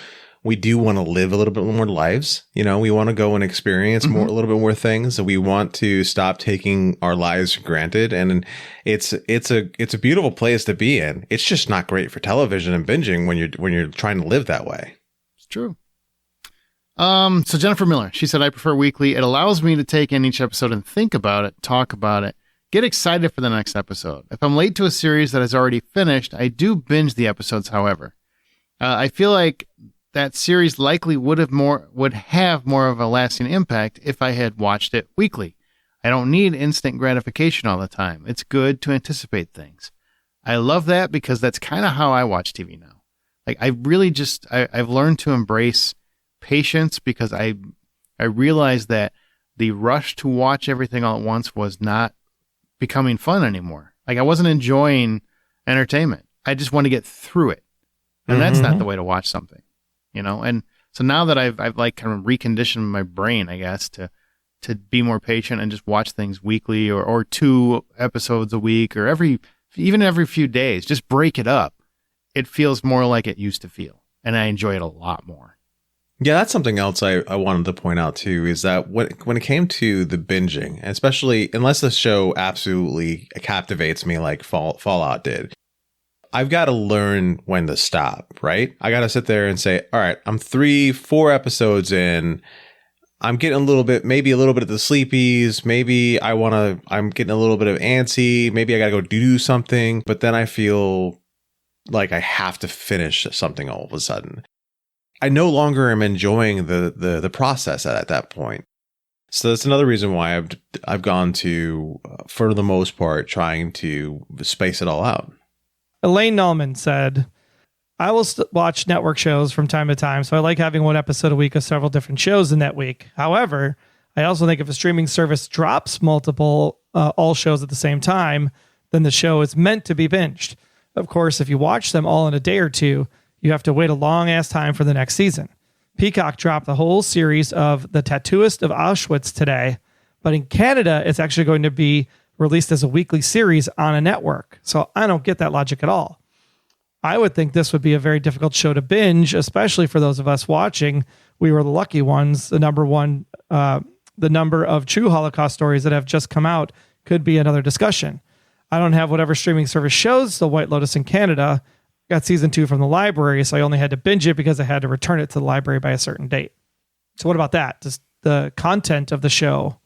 Speaker 2: we do want to live a little bit more lives. We want to go and experience a little bit more things. And we want to stop taking our lives for granted. And it's a beautiful place to be in. It's just not great for television and binging when you're trying to live that way.
Speaker 1: It's true. So Jennifer Miller, she said, I prefer weekly. It allows me to take in each episode and think about it, talk about it, get excited for the next episode. If I'm late to a series that is already finished, I do binge the episodes, however. I feel like that series likely would have more of a lasting impact if I had watched it weekly. I don't need instant gratification all the time. It's good to anticipate things. I love that because that's kind of how I watch TV now. Like, I really I've learned to embrace patience because I realized that the rush to watch everything all at once was not becoming fun anymore. Like, I wasn't enjoying entertainment. I just want to get through it. And that's not the way to watch something. And so now that I've like kind of reconditioned my brain, I guess, to be more patient and just watch things weekly or 2 episodes a week or even every few days, just break it up. It feels more like it used to feel. And I enjoy it a lot more.
Speaker 2: Yeah, that's something else I wanted to point out too, is that when it came to the binging, especially unless the show absolutely captivates me like Fallout did, I've got to learn when to stop, right? I got to sit there and say, all right, I'm 3-4 episodes in. I'm getting maybe a little bit of the sleepies. Maybe I'm getting a little bit of antsy. Maybe I got to go do something. But then I feel like I have to finish something all of a sudden. I no longer am enjoying the process at that point. So that's another reason why I've gone to, for the most part, trying to space it all out.
Speaker 3: Elaine Nallman said, I will watch network shows from time to time, so I like having one episode a week of several different shows in that week. However, I also think if a streaming service drops multiple all shows at the same time, then the show is meant to be binged. Of course, if you watch them all in a day or two, you have to wait a long ass time for the next season. Peacock dropped the whole series of The Tattooist of Auschwitz today, but in Canada, it's actually going to be released as a weekly series on a network. So I don't get that logic at all. I would think this would be a very difficult show to binge, especially for those of us watching. We were the lucky ones. The number of true Holocaust stories that have just come out could be another discussion. I don't have whatever streaming service shows The White Lotus in Canada. Got season 2 from the library, so I only had to binge it because I had to return it to the library by a certain date. So what about that? Does the content of the show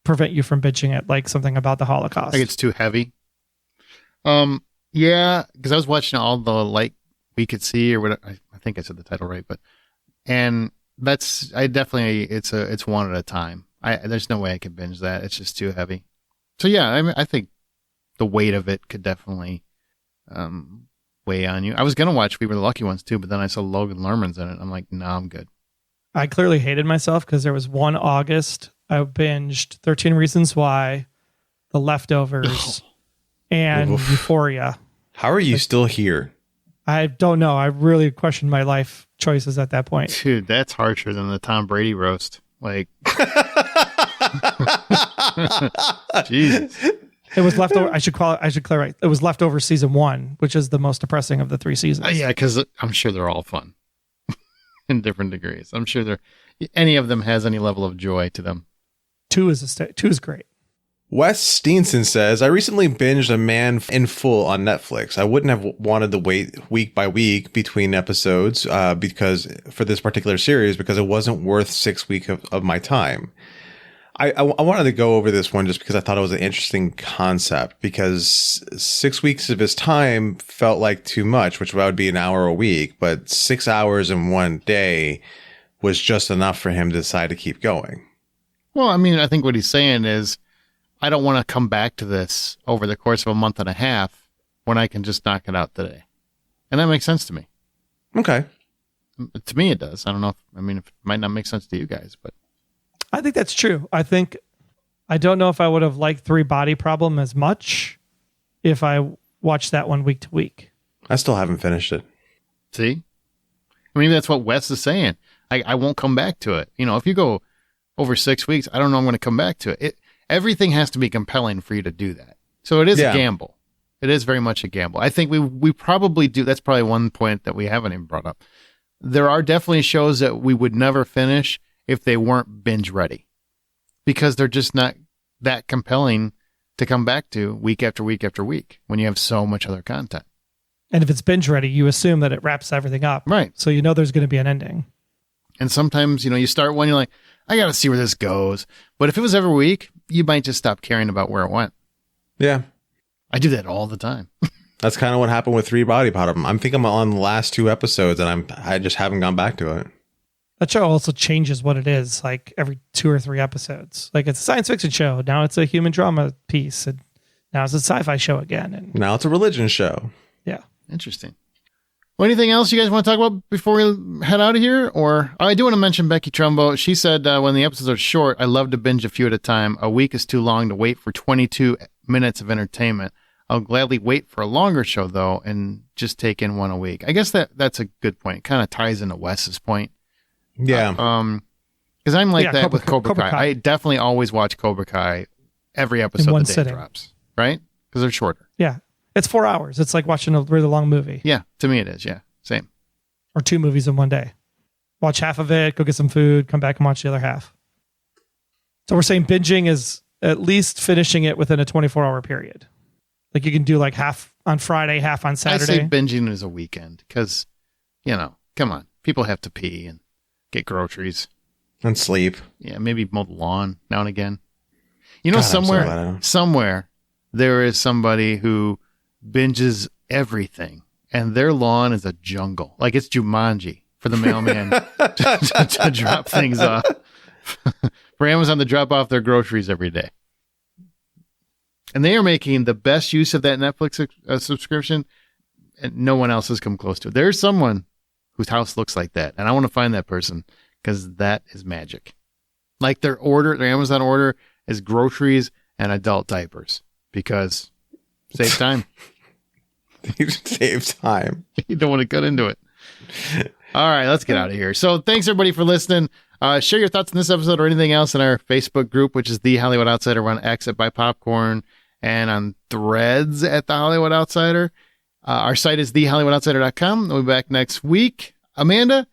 Speaker 3: prevent you from binging it, like something about the Holocaust?
Speaker 1: I think it's too heavy. Yeah, because I was watching all the Light We Could See or whatever. I think I said the title right, it's one at a time. There's no way I could binge that. It's just too heavy. So yeah, I think the weight of it could definitely weigh on you. I was gonna watch We Were the Lucky Ones too, but then I saw Logan Lerman's in it. I'm like, no, I'm good.
Speaker 3: I clearly hated myself because there was one August I binged 13 Reasons Why, The Leftovers, and Euphoria.
Speaker 2: How are you still here?
Speaker 3: I don't know. I really questioned my life choices at that point.
Speaker 1: Dude, that's harsher than the Tom Brady roast. Like, Jesus.
Speaker 3: It was leftover. I should clarify. It was Leftover season 1, which is the most depressing of the 3 seasons.
Speaker 1: Yeah, because I'm sure they're all fun in different degrees. I'm sure any of them has any level of joy to them.
Speaker 3: 2 is great.
Speaker 2: Wes Steenson says, I recently binged A Man in Full on Netflix. I wouldn't have wanted to wait week by week between episodes because for this particular series, because it wasn't worth 6 weeks of my time. I wanted to go over this one just because I thought it was an interesting concept, because 6 weeks of his time felt like too much, which would be an hour a week, but 6 hours in one day was just enough for him to decide to keep going.
Speaker 1: Well, I mean, I think what he's saying is, I don't want to come back to this over the course of a month and a half when I can just knock it out today. And that makes sense to me.
Speaker 2: Okay.
Speaker 1: To me, it does. I don't know. It might not make sense to you guys, but.
Speaker 3: I think that's true. I don't know if I would have liked 3 Body Problem as much if I watched that one week to week.
Speaker 2: I still haven't finished it.
Speaker 1: See? Maybe that's what Wes is saying. I won't come back to it. If you go over 6 weeks, I don't know I'm going to come back to it. Everything has to be compelling for you to do that. So it is a gamble. It is very much a gamble. I think we probably do. That's probably one point that we haven't even brought up. There are definitely shows that we would never finish if they weren't binge ready, because they're just not that compelling to come back to week after week after week when you have so much other content.
Speaker 3: And if it's binge ready, you assume that it wraps everything up.
Speaker 1: Right.
Speaker 3: So there's going to be an ending.
Speaker 1: And sometimes, you start one, you're like, I got to see where this goes. But if it was every week, you might just stop caring about where it went.
Speaker 2: Yeah.
Speaker 1: I do that all the time.
Speaker 2: That's kind of what happened with 3 Body Problem. I think I'm on the last 2 episodes and I just haven't gone back to it.
Speaker 3: That show also changes what it is, like every 2 or 3 episodes. Like it's a science fiction show. Now it's a human drama piece. And now it's a sci-fi show again. And
Speaker 2: now it's a religion show.
Speaker 3: Yeah.
Speaker 1: Interesting. Well, anything else you guys want to talk about before we head out of here? Or I do want to mention Becky Trumbo. She said when the episodes are short, I love to binge a few at a time. A week is too long to wait for 22 minutes of entertainment. I'll gladly wait for a longer show, though, and just take in one a week. I guess that's a good point. It kind of ties into Wes's point.
Speaker 2: Yeah.
Speaker 1: Because I'm like that with Cobra Kai. I definitely always watch Cobra Kai every episode the day it drops, right? Because they're shorter.
Speaker 3: Yeah. It's 4 hours. It's like watching a really long movie.
Speaker 1: Yeah. To me, it is. Yeah. Same.
Speaker 3: Or 2 movies in one day. Watch half of it, go get some food, come back and watch the other half. So we're saying binging is at least finishing it within a 24-hour period. Like you can do like half on Friday, half on Saturday.
Speaker 1: I say binging is a weekend because, come on. People have to pee and get groceries.
Speaker 2: And sleep.
Speaker 1: Yeah, maybe mow the lawn now and again.
Speaker 2: God,
Speaker 1: somewhere there is somebody who binges everything, and their lawn is a jungle. Like it's Jumanji for the mailman to drop things off. For Amazon to drop off their groceries every day. And they are making the best use of that Netflix subscription and no one else has come close to it. There's someone whose house looks like that, and I want to find that person because that is magic. Like their Amazon order is groceries and adult diapers because save time.
Speaker 2: Save time.
Speaker 1: You don't want to cut into it. All right, let's get out of here. So thanks everybody for listening. Share your thoughts on this episode or anything else in our Facebook group, which is The Hollywood Outsider. We're on X at Buy Popcorn and on Threads at The Hollywood Outsider. Our site is thehollywoodoutsiders.com. We'll be back next week. Amanda,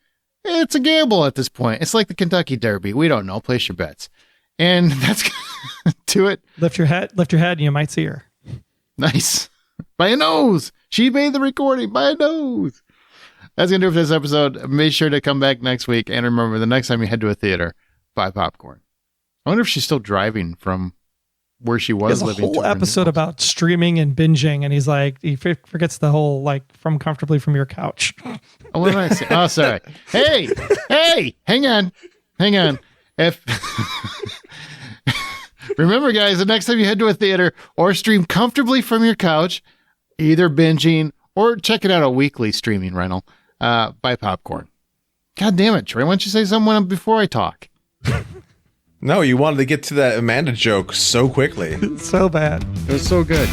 Speaker 1: it's a gamble at this point. It's like the Kentucky Derby. We don't know. Place your bets. And that's to it.
Speaker 3: Lift your head and you might see her.
Speaker 1: Nice. By a nose. She made the recording by a nose. That's going to do it for this episode. Make sure to come back next week. And remember, the next time you head to a theater, buy popcorn. I wonder if she's still driving from where she was living.
Speaker 3: There's a whole episode about streaming and binging. And he's like, he forgets the whole, like, from comfortably from your couch.
Speaker 1: Oh, what did I say? Oh, sorry. Hey, hang on. If remember, guys, the next time you head to a theater or stream comfortably from your couch, either binging or check it out a weekly streaming rental, buy popcorn. God damn it, Troy. Why don't you say something before I talk?
Speaker 2: No, you wanted to get to that Amanda joke so quickly.
Speaker 3: So bad.
Speaker 1: It was so good.